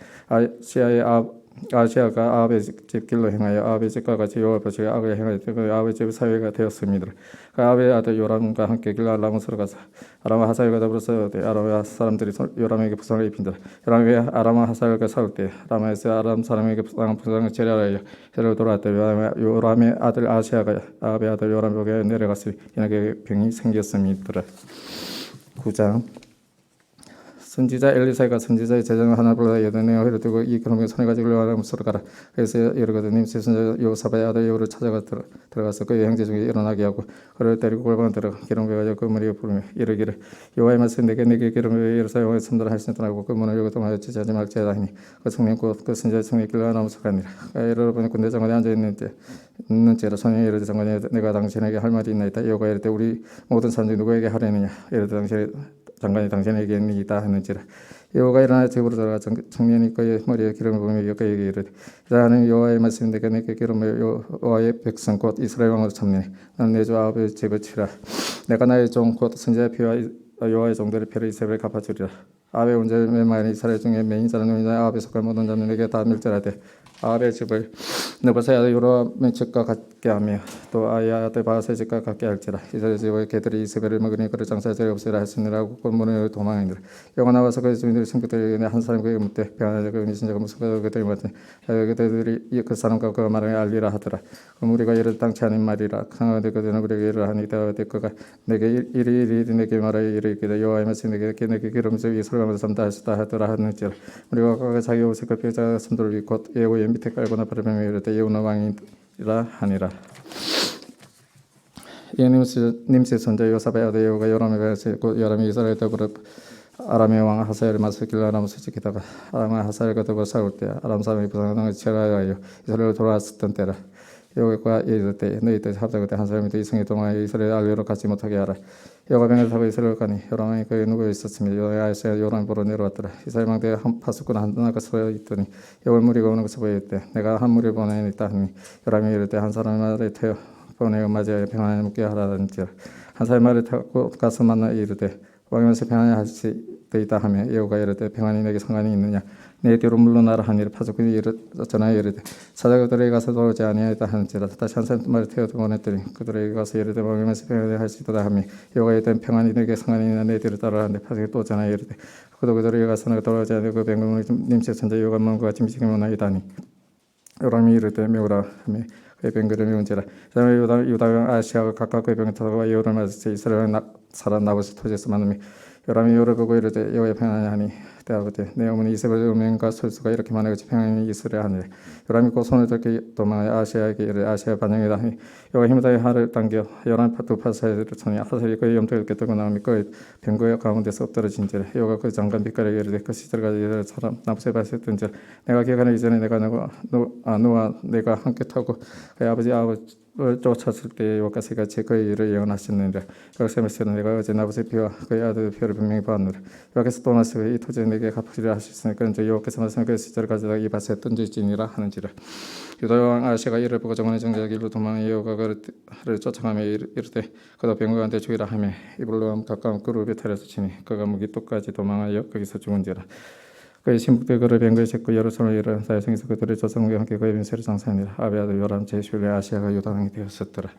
아시아가 아합의 집 길로 행하여 아합의 집과 같이 여호와 보시기에 악을 행하였더니 그 아합의 집 사위가 되었습니다. 그 아합의 아들 요람과 함께 길라 라모스로 가서 아람과 하사엘과 더불어서 아람 사람들이 요람에게 부상을 입힌다. 요람이 아람과 하사엘과 싸울 때 라마에서 아람 사람에게 부상을 제려하여 헤로 돌아왔다. 요람의 아들 아시아가 아합의 아들 요람에게 내려갔으니 이나게 병이 생겼습니다. 9장 선지자 엘리사가 선지자의 제자는 하나 불러 여든의 회를 두고 이 그놈의 손에 가지고 라모스로 가라. 그래서 이르거든 님새 선지자 여호사밧의 아들 여호를 찾아가 들어가서 그의 형제 중에 일어나게 하고 그를 데리고 골방에 들어가 기름을 가지고 그 머리에 부르며 이르기를 여호와의 말씀 내게 기름을 예루살렘 왕의 손들을 하시는 떠나고 그 문을 열고 동하여 지지하지 말지어다 하니 그 청년 곧 그 선지자의 청년이 길러 라모스로 가니라. 여러분이 군대 장관에 앉아 있는지라 청년이 이르되 장관이 내가 당신에게 할 말이 있나이다. 여호와가 이르되 우리 모든 사람들이 누구에게 하려느냐. 이르되 장관이 당신에게 있다 하는지라. 여호와가 일어나 집으로 들어가 청년이 그의 머리에 기름을 부으며 그에게 이르되 나는 여호와의 말씀이 내게 기름을 여호와의 백성 곧 이스라엘 왕으로 참네. 나는 내 주 아합의 집을 치라. 내가 나의 종 곧 선지자의 피와 여호와의 종들의 피를 이스라엘에 갚아주리라. 아합의 온전히 많은 이스라엘 중에 매인 사람은 아합의 속할 모든 자는 내게 다 멸절하되 아합의 집을 느바사의 아들 요람의 집과 같게 하며 또 아이의 아들 바하스의 집과 같게 할지라. 이스라엘 집의 개들이 이세벨을 먹으니 그를 장사할 자리 없으리라 하시니라고 그 문을 도망하니라. 여호와 나와서 그의 주민들의 친구들에게 한 사람이 그에게 묻되 평안하자 그 미신자가 무슨 가서 그들이 말하되 그들이 그 사람과 그가 말하여 알리라 하더라. 그럼 우리가 이를 당치 않은 말이라. 상하되 그들은 우리에게 이르라 하니 대답하되 그가 내게 이리 내게 말하여 이르기를 여호와의 말씀 내게 기름을 이 설강을 삼다 하시다 하더라 하는지라. 우리가 그가 자기 옷을 그 피자 손들을 곧 예후의 밑에 깔거나 바르며 이르되 예후는 왕이라 하니라. 이 님새 선자 여호사밧의 아들 예후가 요람에 가서 곧 요람이 이스라엘 더불어 아람의 왕 하사엘을 맞서 길라 라모스에 지키다가 아람과 하사엘과 더불어 싸울 때 아람 사람이 부상한 것을 제라하여 이스라엘로 돌아왔었던 때라. 여호와가 이르되 너희들 합작할 때 한 사람이 더 이승에 동하여 이스라엘 알리로 가지 못하게 하라. 여호와 병을 타고 이스라엘 가니 요람이 그에 누워 있었으며 여호와의 아시아 요람이 보러 내려왔더라. 이스라엘 망대에 한 파수꾼 하나가 서 있더니 여호와 무리가 오는 것을 보였대. 내가 한 무리를 보내니까 하니 요람이 이르되 한 사람을 태워 보내어 맞이하여 평안에 묵게 하라는지라. 한 사람의 말을 타고 가서 만나 이르되 왕의 말씀 평안히 할 수 있다 하며 여호와가 이르되 평안이 내게 상관이 있느냐. 내 뒤로 물러나라 하니라. 파수꾼이 전하여 이르되 사자가 그들에게 가서 돌아오지 아니하였다 하는지라. 다시 한 사람 말을 태워 보냈더니 그들에게 가서 이르되 왕의 말씀 평안히 할 수 있다 하며 여호와가 이르되 평안이 내게 상관이 있느냐. 내 뒤로 따라라 하는데 파수꾼이 또 전하여 이르되 그도 그들에게 가서 내가 돌아오지 아니하고 그 병금을 님새 선자 여호와가 마음과 같이 미치게 원하이다니. 요람이 이르되 메우라 하며 그의 병거를 메운지라. 유다 왕 아시아가 각각 그의 병을 타고 여호를 맞았을 때 이스라엘 사람 나봇의 토지에서 만나며 요람이 여호를 보고 이르되 여호와의 평안이 하니 대하되 내 어머니 이세벨의 음행과 설수가 이렇게 많아서 평안이 있으려 하니라. 요람이 곧 손을 들게 도망하여 아시아에게 이르되 아시아 반영이다 하니 여호와 힘을 다해 활을 당겨 요람 두 파사에를 쳐니 하사엘이 그의 염통을 깨뜨고 나오니 그의 병거 가운데서 엎드러진지라. 여호와가 그 장관 빛깔에게 이르되 그 시절까지 사람 나봇에 발생했던지라. 내가 기억하는 이전에 내가 너와 내가 함께 타고 그의 아버지 쫓았을 때 여호와께서 같이 그의 일을 예언하셨느니라. 여호와께서 말씀하시되 내가 어제 나봇의 피와 그의 아들의 피를 분명히 보았노라. 여호와께서 또 말씀하시되 이 토지를 내게 갚으리라 하셨으니 그런즉 여호와께서 말씀하신 그 시절을 가져다가 이 밭에 던질지니라 하는지라. 유다 왕 아하시아가 이를 보고 정원의 정자기로 도망하여 여호와가 그를 쫓아가며 이르되 그도 병거한테 죽이라 하며 이블로 가까운 그룹에 탈에서 치니 그가 무기토까지 도망하여 거기서 죽은지라. 그의 신복들 그를 뱅거에 싣고 예루살렘에 이르러 사회성에서 그들의 조상과 함께 그의 민세를 장사하니라. 아비 아들 요람 제술레 아시아가 유다 왕이 되었었더라.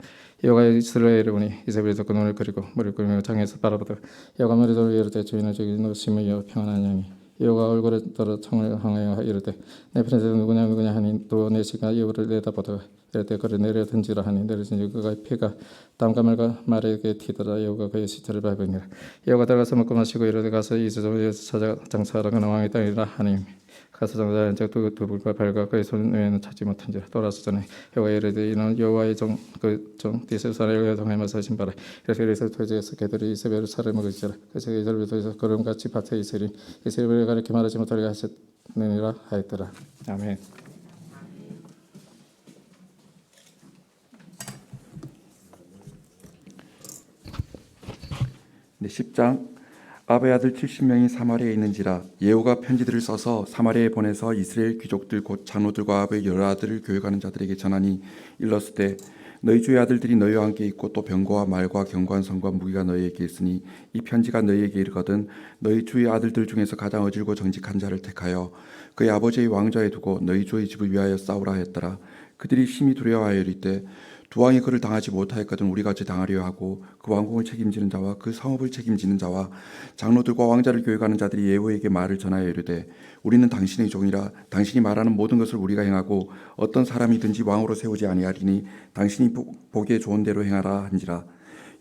여호와가 이스라엘을 보니 이세벨에서 그 눈을 그리고 머리를 굴며 장에서 바라보다가 여호와가 머리를 이르되 주인을 죽이는 노심을 평안한 양이 여호와 얼굴에 떨어 청을 향하여 이르되 내 편에서 누구냐 하니 또 내 시가 여호와를 내다보다가 이르되 그를 내려 던지라 하니 내려진 그가 피가 땀가물과 말에게 튀더라. 여호와가 그의 시체를 밟으니라. 여호와가 들어가서 먹고 마시고 이르되 가서 이스라엘에서 찾아 장사하라. 그는 왕의 땅이라 하니 가서 장사한 자 두불과 발과 그의 손 외에는 찾지 못한지라. 돌아서 전에 여호와 이르되 이는 여호와의 종 디셀사를 동행하면서 하신 바라. 그래서 토지에서 개들이 이세벨을 살을 먹을지라. 그래서 이스라엘 토지에서 걸음같이 밭에 있으리 이스라엘을 가리켜 말하지 못하게 하셨느니라 하였더라. 아멘.
네, 10장. 아베 아들 70명이 사마리아에 있는지라. 예후가 편지들을 써서 사마리아에 보내서 이스라엘 귀족들 곧 장로들과 아베의 여러 아들을 교육하는 자들에게 전하니 일렀을 때 너희 주의 아들들이 너희와 함께 있고 또 병거와 말과 견고한 성과 무기가 너희에게 있으니 이 편지가 너희에게 이르거든 너희 주의 아들들 중에서 가장 어질고 정직한 자를 택하여 그의 아버지의 왕좌에 두고 너희 주의 집을 위하여 싸우라 했더라. 그들이 심히 두려워하여 이르되 두 왕이 그를 당하지 못하였거든 우리가 어찌 당하려 하고 그 왕궁을 책임지는 자와 그 성읍을 책임지는 자와 장로들과 왕자를 교육하는 자들이 예후에게 말을 전하여 이르되 우리는 당신의 종이라 당신이 말하는 모든 것을 우리가 행하고 어떤 사람이든지 왕으로 세우지 아니하리니 당신이 보기에 좋은 대로 행하라 한지라.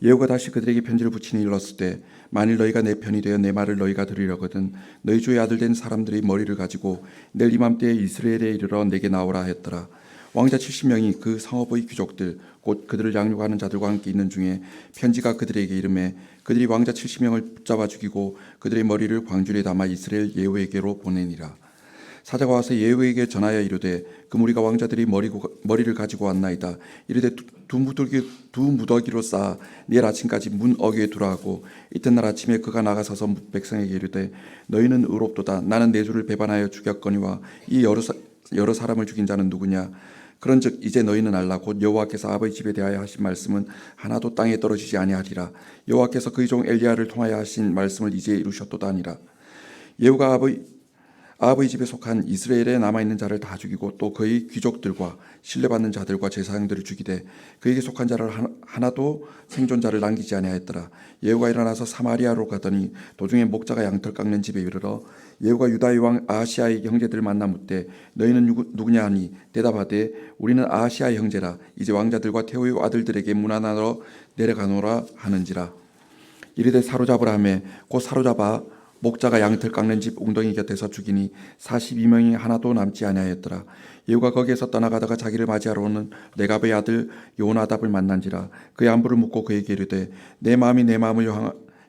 예후가 다시 그들에게 편지를 붙이니 일렀을 때 만일 너희가 내 편이 되어 내 말을 너희가 들으려거든 너희 주의 아들 된 사람들의 머리를 가지고 내일 이맘때에 이스라엘에 이르러 내게 나오라 했더라. 왕자 70명이 그 성읍의 귀족들 곧 그들을 양육하는 자들과 함께 있는 중에 편지가 그들에게 이르매 그들이 왕자 70명을 붙잡아 죽이고 그들의 머리를 광줄에 담아 이스라엘 예후에게로 보내니라. 사자가 와서 예후에게 전하여 이르되 그 무리가 왕자들이 머리를 가지고 왔나이다. 이르되 두 무더기로 쌓아 내일 아침까지 문 어귀에 두라 하고 이튿날 아침에 그가 나가서서 백성에게 이르되 너희는 의롭도다. 나는 내 주를 배반하여 죽였거니와 이 여러 사람을 죽인 자는 누구냐. 그런즉 이제 너희는 알라. 곧 여호와께서 아버지 집에 대하여 하신 말씀은 하나도 땅에 떨어지지 아니하리라. 여호와께서 그의 종 엘리야를 통하여 하신 말씀을 이제 이루셨도다 하니라. 예후가 아합의 집에 속한 이스라엘에 남아있는 자를 다 죽이고 또 그의 귀족들과 신뢰받는 자들과 제사장들을 죽이되 그에게 속한 자를 하나도 생존자를 남기지 아니하였더라. 예후가 일어나서 사마리아로 가더니 도중에 목자가 양털 깎는 집에 이르러 예후가 유다의 왕 아하시아의 형제들을 만나 묻되 너희는 누구냐 하니 대답하되 우리는 아하시아의 형제라. 이제 왕자들과 태호의 아들들에게 문안하러 내려가노라 하는지라. 이르되 사로잡으라 하매 곧 사로잡아 목자가 양털 깎는 집 웅덩이 곁에서 죽이니 42명이 하나도 남지 아니하였더라. 예후가 거기에서 떠나가다가 자기를 맞이하러 오는 레갑의 아들 요나답을 만난지라. 그의 안부를 묻고 그에게 이르되 내 마음이 내 마음을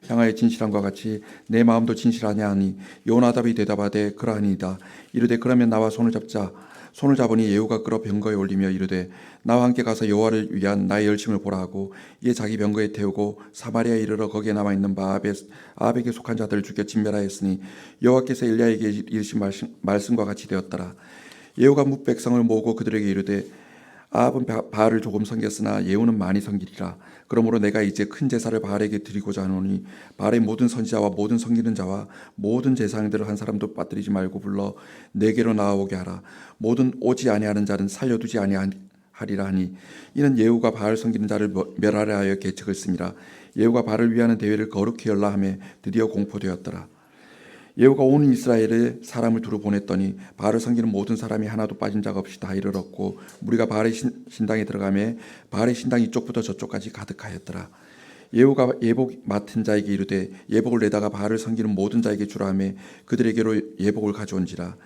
향하여 진실함과 같이 내 마음도 진실하냐 하니 요나답이 대답하되 그러하니이다. 이르되 그러면 나와 손을 잡자. 손을 잡으니 예후가 끌어 병거에 올리며 이르되 나와 함께 가서 여호와를 위한 나의 열심을 보라 하고 이에 자기 병거에 태우고 사마리아에 이르러 거기에 남아있는 아합에게 속한 자들을 죽여 진멸하였으니 여호와께서 엘리야에게 이르신 말씀과 같이 되었더라. 예후가 뭇 백성을 모으고 그들에게 이르되 아합은 바알을 조금 섬겼으나 예후는 많이 섬기리라. 그러므로 내가 이제 큰 제사를 바알에게 드리고자 하노니 바알의 모든 선지자와 모든 섬기는 자와 모든 제사장들을 한 사람도 빠뜨리지 말고 불러 내게로 나아오게 하라. 모든 오지 아니하는 자는 살려두지 아니하리라 하니 이는 예후가 바알 섬기는 자를 멸하려 하여 계책을 씁니다. 예후가 바알을 위하는 대회를 거룩히 열라 하며 드디어 공포되었더라. 예후가 온 이스라엘에 사람을 두루 보냈더니 바알을 섬기는 모든 사람이 하나도 빠진 자가 없이 다 이르렀고 무리가 바알의 신당에 들어가매 바알의 신당 이쪽부터 저쪽까지 가득하였더라. 예후가 예복 맡은 자에게 이르되 예복을 내다가 바알을 섬기는 모든 자에게 주라 하며 그들에게로 예복을 가져온지라.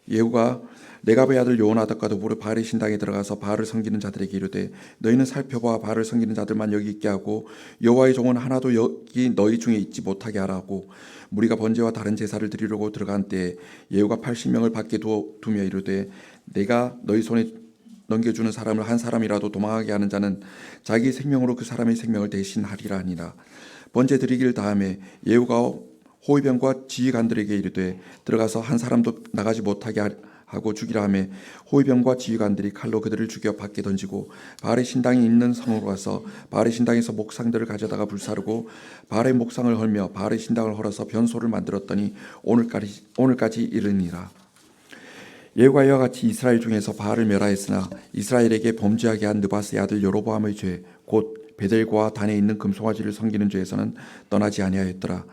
예후가 레갑의 아들 요나답과 더불어 바알의 신당에 들어가서 바알을 섬기는 자들에게 이르되 너희는 살펴보아 바알을 섬기는 자들만 여기 있게 하고 여호와의 종은 하나도 여기 너희 중에 있지 못하게 하라고. 무리가 번제와 다른 제사를 드리려고 들어간 때에 예후가 80명을 밖에 두며 이르되 내가 너희 손에 넘겨주는 사람을 한 사람이라도 도망하게 하는 자는 자기 생명으로 그 사람의 생명을 대신하리라 하니라. 번제 드리기를 다음에 예후가 호위병과 지휘관들에게 이르되 들어가서 한 사람도 나가지 못하게 하고 죽이라 하매 호위병과 지휘관들이 칼로 그들을 죽여 밖에 던지고 바알의 신당이 있는 성으로 가서 바알의 신당에서 목상들을 가져다가 불사르고 바알의 목상을 헐며 바알의 신당을 헐어서 변소를 만들었더니 오늘까지 이르니라. 예후가 이와 같이 이스라엘 중에서 바알을 멸하였으나 이스라엘에게 범죄하게 한 느바스의 아들 여로보암의 죄 곧 베델과 단에 있는 금송아지를 섬기는 죄에서는 떠나지 아니하였더라.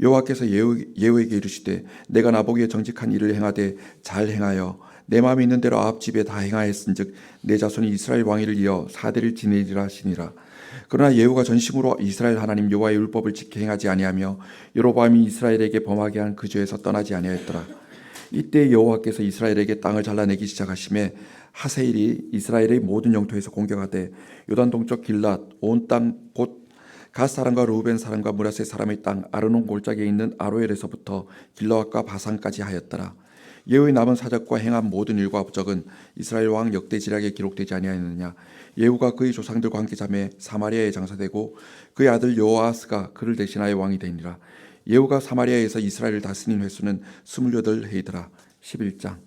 여호와께서 예후에게 이르시되 내가 나보기에 정직한 일을 행하되 잘 행하여 내 마음에 있는 대로 아합 집에 다 행하였은즉 내 자손이 이스라엘 왕위를 이어 4대를 지내리라 하시니라. 그러나 예후가 전심으로 이스라엘 하나님 여호와의 율법을 지켜 행하지 아니하며 여로보암이 이스라엘에게 범하게 한 그 죄에서 떠나지 아니하였더라. 이때 여호와께서 이스라엘에게 땅을 잘라내기 시작하심에 하세일이 이스라엘의 모든 영토에서 공격하되 요단 동쪽 길랏 온 땅 곧 갓 사람과 루벤 사람과 므라세 사람의 땅 아르논 골짜기에 있는 아로엘에서부터 길르앗과 바산까지 하였더라. 예후의 남은 사적과 행한 모든 일과 업적은 이스라엘 왕 역대지략에 기록되지 아니하였느냐. 예후가 그의 조상들과 함께 잠에 사마리아에 장사되고 그의 아들 여호아스가 그를 대신하여 왕이 되니라. 예후가 사마리아에서 이스라엘을 다스린 횟수는 28해이더라. 11장.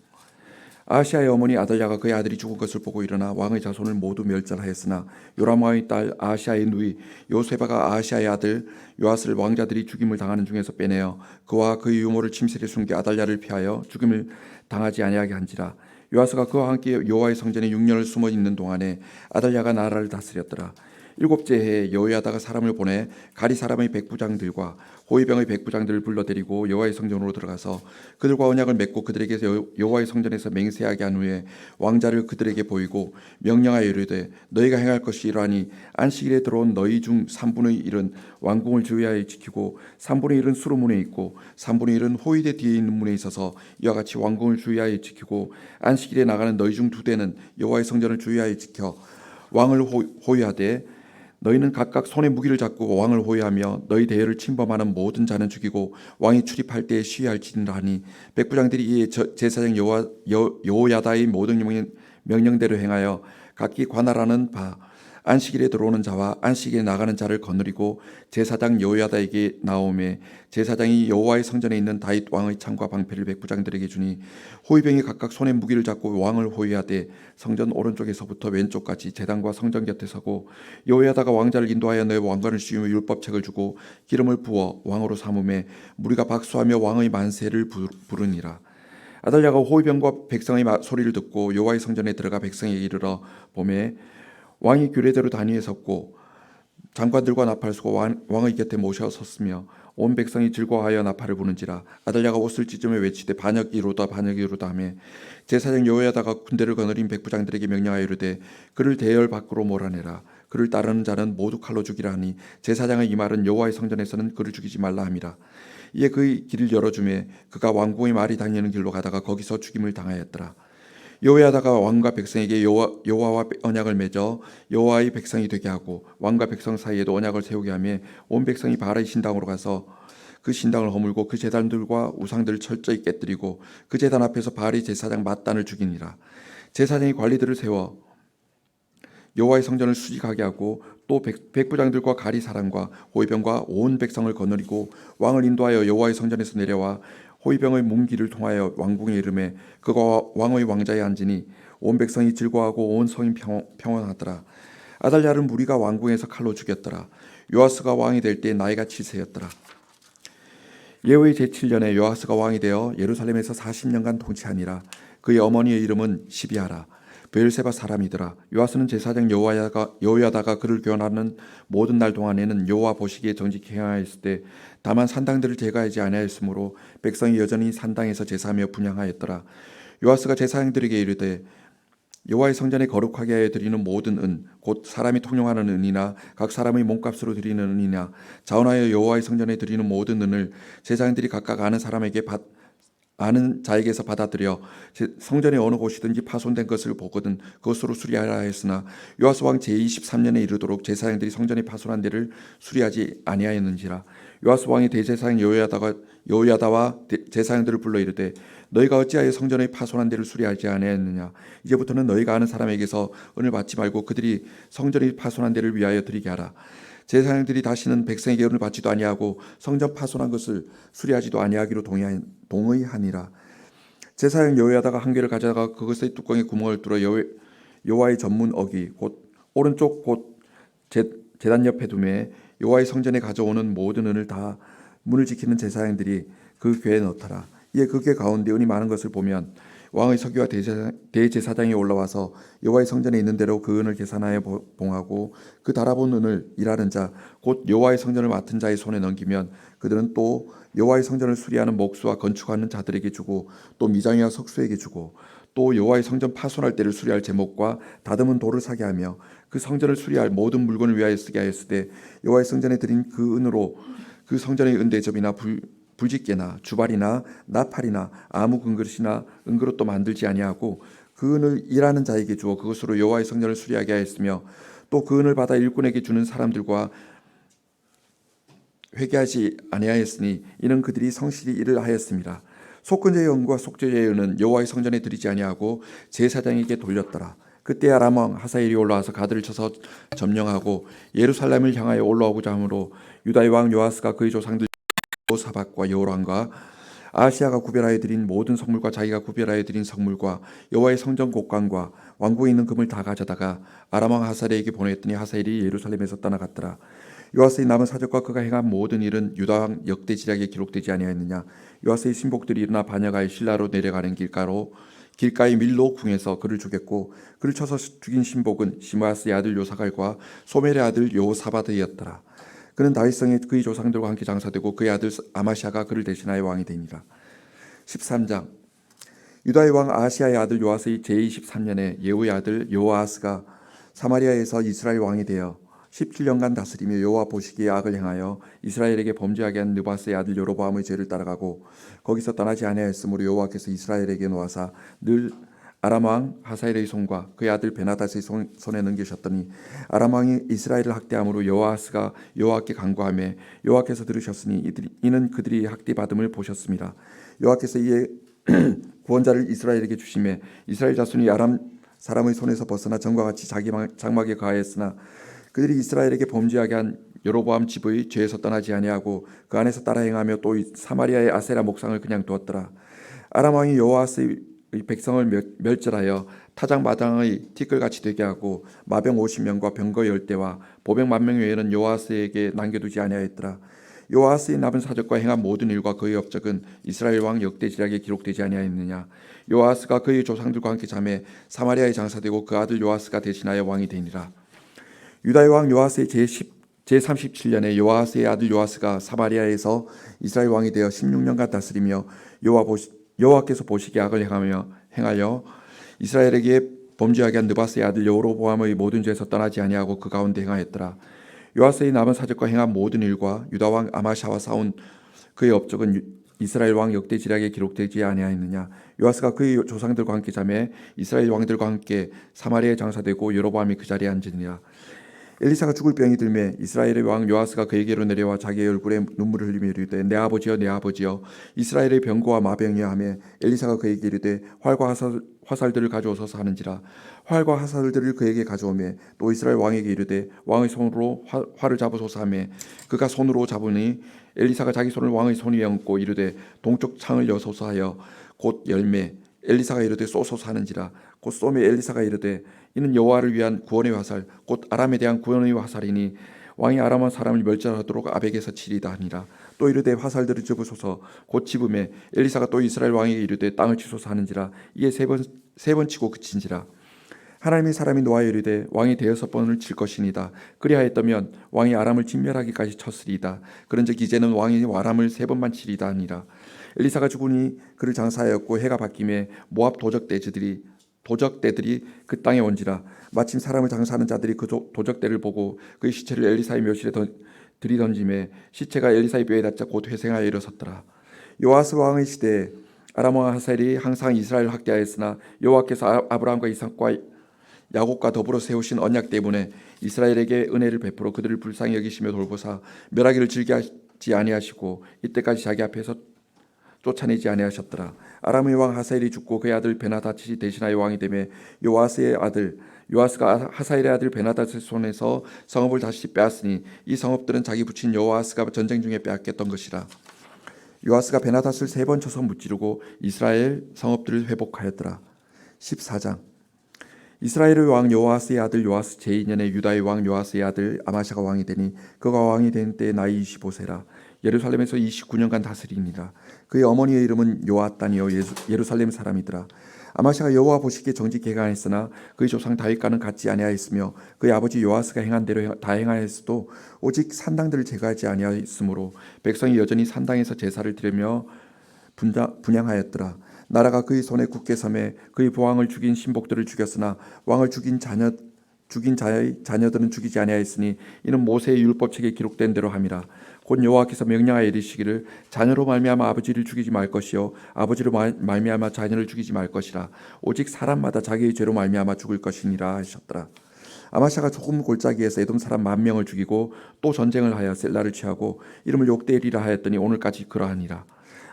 아하시아의 어머니 아달랴가 그의 아들이 죽은 것을 보고 일어나 왕의 자손을 모두 멸절하였으나 요람 왕의 딸 아하시아의 누이 요세바가 아하시아의 아들 요아스를 왕자들이 죽임을 당하는 중에서 빼내어 그와 그의 유모를 침실에 숨겨 아달랴를 피하여 죽임을 당하지 아니하게 한지라. 요아스가 그와 함께 여호와의 성전에 6년을 숨어 있는 동안에 아달랴가 나라를 다스렸더라. 7째 해에 여호야다가 사람을 보내 가리 사람의 백부장들과 호위병의 백부장들을 불러들이고 여호와의 성전으로 들어가서 그들과 언약을 맺고 그들에게 여호와의 성전에서 맹세하게 한 후에 왕자를 그들에게 보이고 명령하여 이르되 너희가 행할 것이 이러하니 안식일에 들어온 너희 중 3분의 1은 왕궁을 주의하여 지키고 3분의 1은 수로문에 있고 3분의 1은 호위대 뒤에 있는 문에 있어서 이와 같이 왕궁을 주의하여 지키고 안식일에 나가는 너희 중 2대는 여호와의 성전을 주의하여 지켜 왕을 호위하되 너희는 각각 손에 무기를 잡고 왕을 호위하며 너희 대열을 침범하는 모든 자는 죽이고 왕이 출입할 때에 시위할지니라 하니 백부장들이 이에 제사장 여호야다의 모든 명령대로 행하여 각기 관할하는 바 안식일에 들어오는 자와 안식일에 나가는 자를 거느리고 제사장 여호야다에게 나오매 제사장이 여호와의 성전에 있는 다윗 왕의 창과 방패를 백부장들에게 주니 호위병이 각각 손에 무기를 잡고 왕을 호위하되 성전 오른쪽에서부터 왼쪽까지 제단과 성전 곁에 서고 여호야다가 왕자를 인도하여 너의 왕관을 씌우며 율법책을 주고 기름을 부어 왕으로 삼음에 무리가 박수하며 왕의 만세를 부르니라. 아달랴가 호위병과 백성의 소리를 듣고 여호와의 성전에 들어가 백성에게 이르러 보매 왕이 규례대로 단위에 섰고 장관들과 나팔수고 왕의 곁에 모셔 섰으며 온 백성이 즐거워하여 나팔을 부는지라. 아달랴가 옷을 찢으며 외치되 반역 이루다 반역 이루다 하며 제사장 여호야다가 군대를 거느린 백부장들에게 명령하여 이르되 그를 대열 밖으로 몰아내라. 그를 따르는 자는 모두 칼로 죽이라 하니 제사장의 이 말은 여호와의 성전에서는 그를 죽이지 말라 함이라. 이에 그의 길을 열어주매 그가 왕궁의 말이 다니는 길로 가다가 거기서 죽임을 당하였더라. 여호야다가 왕과 백성에게 여호와와 언약을 맺어 여호와의 백성이 되게 하고 왕과 백성 사이에도 언약을 세우게 하며 온 백성이 바알의 신당으로 가서 그 신당을 허물고 그 제단들과 우상들을 철저히 깨뜨리고 그 제단 앞에서 바알의 제사장 맏단을 죽이니라. 제사장이 관리들을 세워 여호와의 성전을 수직하게 하고 또 백부장들과 가리 사람과 호위병과 온 백성을 거느리고 왕을 인도하여 여호와의 성전에서 내려와 호위병의 문기를 통하여 왕궁에 이르매 그가 왕의 왕자에 앉으니 온 백성이 즐거워하고 온 성이 평온하더라. 아달랴를 무리가 왕궁에서 칼로 죽였더라. 요아스가 왕이 될 때 나이가 7세였더라. 예후의 제7년에 요아스가 왕이 되어 예루살렘에서 40년간 통치하니라. 그의 어머니의 이름은 시비아라. 베엘세바 사람이더라. 요아스는 제사장 여호야다가 그를 교환하는 모든 날 동안에는 여호와 보시기에 정직히 행하였을 때 다만 산당들을 제거하지 아니하였으므로 백성이 여전히 산당에서 제사하며 분향하였더라. 요아스가 제사장들에게 이르되 여호와의 성전에 거룩하게 하여 드리는 모든 은 곧 사람이 통용하는 은이나 각 사람의 몸값으로 드리는 은이나 자원하여 여호와의 성전에 드리는 모든 은을 제사장들이 각각 아는 사람에게 아는 자에게서 받아들여 성전의 어느 곳이든지 파손된 것을 보거든 그것으로 수리하라 했으나 요아스 왕 제23년에 이르도록 제사장들이 성전이 파손한 데를 수리하지 아니하였는지라. 요아스 왕이 대제사장 여호야다와 제사장들을 불러 이르되 너희가 어찌하여 성전의 파손한 데를 수리하지 아니하였느냐. 이제부터는 너희가 아는 사람에게서 은을 받지 말고 그들이 성전이 파손한 데를 위하여 드리게 하라. 제사장들이 다시는 백성에게 은을 받지도 아니하고 성전 파손한 것을 수리하지도 아니하기로 동의하니라. 제사장 여호야다가 한 개를 가져다가 그것의 뚜껑에 구멍을 뚫어 여호와의 전문 어기 곧 오른쪽 곧 제단 옆에 두매 여호와의 성전에 가져오는 모든 은을 다 문을 지키는 제사장들이 그 궤에 넣더라. 이에 그 궤 가운데 은이 많은 것을 보면 왕의 서기와 대제사장이 올라와서 여호와의 성전에 있는 대로 그 은을 계산하여 봉하고 그 달아본 은을 일하는 자 곧 여호와의 성전을 맡은 자의 손에 넘기면 그들은 또 여호와의 성전을 수리하는 목수와 건축하는 자들에게 주고 또 미장이와 석수에게 주고 또 여호와의 성전 파손할 때를 수리할 제목과 다듬은 돌을 사게 하며 그 성전을 수리할 모든 물건을 위하여 쓰게 하였으되 여호와의 성전에 드린 그 은으로 그 성전의 은대접이나 불짓개나 주발이나 나팔이나 아무 금그릇이나 은그릇도 만들지 아니하고 그 은을 일하는 자에게 주어 그것으로 여호와의 성전을 수리하게 하였으며 또 그 은을 받아 일꾼에게 주는 사람들과 회개하지 아니하였으니 이는 그들이 성실히 일을 하였습니다. 속건제의 은과 속죄제의 은은 여호와의 성전에 드리지 아니하고 제사장에게 돌렸더라. 그때 아람 왕 하사엘이 올라와서 가드를 쳐서 점령하고 예루살렘을 향하여 올라오고자 하므로 유다의 왕 요아스가 그의 조상들 여호사밧과 여호람과 아하시아가 구별하여 드린 모든 성물과 자기가 구별하여 드린 성물과 여호와의 성전 곡관과 왕궁에 있는 금을 다 가져다가 아람 왕 하사엘에게 보냈더니 하사엘이 예루살렘에서 떠나갔더라. 요아스의 남은 사적과 그가 행한 모든 일은 유다 왕 역대지략에 기록되지 아니하였느냐. 요아스의 신복들이 일어나 반역하여 실라로 내려가는 길가의 밀로 궁에서 그를 죽였고 그를 쳐서 죽인 신복은 시므아스의 아들 요사갈과 소멜의 아들 여호사밧이었더라. 그는 다윗성에 그의 조상들과 함께 장사되고 그의 아들 아마시아가 그를 대신하여 왕이 되니라. 13장 유다의 왕 아하시아의 아들 요아스의 제23년에 예후의 아들 여호아스가 사마리아에서 이스라엘 왕이 되어 17년간 다스리며 여호와 보시기에 악을 행하여 이스라엘에게 범죄하게 한 느바스의 아들 여로보암의 죄를 따라가고 거기서 떠나지 아니하였으므로 여호와께서 이스라엘에게 놓아사 늘 아람 왕 하사엘의 손과 그의 아들 베나닷의 손에 넘기셨더니 아람 왕이 이스라엘을 학대함으로 여호아스가 여호와께 간구하며 여호와께서 들으셨으니 이는 그들이 학대받음을 보셨습니다. 여호와께서 이에 구원자를 이스라엘에게 주시매 이스라엘 자손이 아람 사람의 손에서 벗어나 전과 같이 자기 장막에 거하였으나 그들이 이스라엘에게 범죄하게 한 여로보암 집의 죄에서 떠나지 아니하고 그 안에서 따라 행하며 또 사마리아의 아세라 목상을 그냥 두었더라. 아람 왕이 여호아스의 백성을 멸절하여 타작 마당의 티끌같이 되게 하고 마병 50명과 병거 10대와 보병 10,000명 외에는 여호아스에게 남겨두지 아니하였더라. 여호아스의 남은 사적과 행한 모든 일과 그의 업적은 이스라엘 왕 역대지략에 기록되지 아니하였느냐. 여호아스가 그의 조상들과 함께 잠에 사마리아에 장사되고 그 아들 요아스가 대신하여 왕이 되니라. 유다의 왕 요아스의 제37년에 요아스의 아들 요아스가 사마리아에서 이스라엘 왕이 되어 16년간 다스리며 여호와께서 보시기에 악을 행하여 이스라엘에게 범죄하게 한 느바스의 아들 여로보암의 모든 죄에서 떠나지 아니하고 그 가운데 행하였더라. 요아스의 남은 사적과 행한 모든 일과 유다 왕 아마샤와 싸운 그의 업적은 이스라엘 왕 역대지략에 기록되지 아니하였느냐. 요아스가 그의 조상들과 함께 잠에 이스라엘 왕들과 함께 사마리아에 장사되고 여로보암이 그 자리에 앉으니라. 엘리사가 죽을 병이 들매 이스라엘의 왕 요아스가 그에게로 내려와 자기의 얼굴에 눈물을 흘리며 이르되 내 아버지여 내 아버지여 이스라엘의 병거와 마병이여 하며 엘리사가 그에게 이르되 활과 화살들을 가져오소서 하는지라. 활과 화살들을 그에게 가져오매 또 이스라엘 왕에게 이르되 왕의 손으로 활을 잡으소서 하며 그가 손으로 잡으니 엘리사가 자기 손을 왕의 손 위에 얹고 이르되 동쪽 창을 여소서 하여 곧 열매 엘리사가 이르되 쏘소서 하는지라. 곧 쏘매 엘리사가 이르되 이는 여호와를 위한 구원의 화살 곧 아람에 대한 구원의 화살이니 왕이 아람 사람을 멸절하도록 아벡에서 치리다 하니라. 또 이르되 화살들을 집으소서 곧 집음에 엘리사가 또 이스라엘 왕에게 이르되 땅을 치소서 하는지라. 이에 세 번 치고 그친지라. 하나님의 사람이 노하여 이르되 왕이 6번을 칠 것이니이다. 그리하였다면 왕이 아람을 진멸하기까지 쳤으리이다. 그런즉 이제는 왕이 아람을 3번만 치리다 하니라. 엘리사가 죽으니 그를 장사하였고 해가 바뀌매 모압 도적대들이 그 땅에 온지라. 마침 사람을 장사하는 자들이 그 도적대를 보고 그의 시체를 엘리사의 묘실에 들이던짐에 시체가 엘리사의 뼈에 닿자 곧 회생하여 일어섰더라. 요아스 왕의 시대에 아람 왕 하사엘이 항상 이스라엘을 학대하였으나 여호와께서 아브라함과 이삭과 야곱과 더불어 세우신 언약 때문에 이스라엘에게 은혜를 베풀어 그들을 불쌍히 여기시며 돌보사 멸하기를 즐겨하지 아니하시고 이때까지 자기 앞에서 쫓아내지 아니하셨더라. 아람의 왕 하사엘이 죽고 그의 아들 베나다치 대신하여 왕이 되매 요아스의 아들 요아스가 하사엘의 아들 베나다스의 손에서 성읍을 다시 빼앗으니 이 성읍들은 자기 부친 요아스가 전쟁 중에 빼앗겼던 것이라. 요아스가 베나다스를 3번 쳐서 무찌르고 이스라엘 성읍들을 회복하였더라. 14장. 이스라엘의 왕 요아스의 아들 요아스 제2년에 유다의 왕 요아스의 아들 아마샤가 왕이 되니 그가 왕이 된 때에 나이 25세라. 예루살렘에서 29년간 다스리니라. 그의 어머니의 이름은 요아단이요 예루살렘 사람이더라. 아마샤가 여호와 보시기에 정직히 행하였으나 그의 조상 다윗과는 같지 아니하였으며 그의 아버지 요아스가 행한 대로 다 행하였어도 오직 산당들을 제거하지 아니하였으므로 백성이 여전히 산당에서 제사를 드리며 분향하였더라. 나라가 그의 손에 굳게 섬에 그의 보왕을 죽인 신복들을 죽였으나 왕을 죽인 자의 자녀들은 죽이지 아니하였으니 이는 모세의 율법책에 기록된 대로 함이라. 곧 여호와께서 명령하여 이르시기를 자녀로 말미암아 아버지를 죽이지 말 것이요 아버지로 말미암아 자녀를 죽이지 말 것이라. 오직 사람마다 자기의 죄로 말미암아 죽을 것이니라 하셨더라. 아마샤가 조금 골짜기에서 에돔 사람 10,000명을 죽이고 또 전쟁을 하여 셀라를 취하고 이름을 욕대엘이라 하였더니 오늘까지 그러하니라.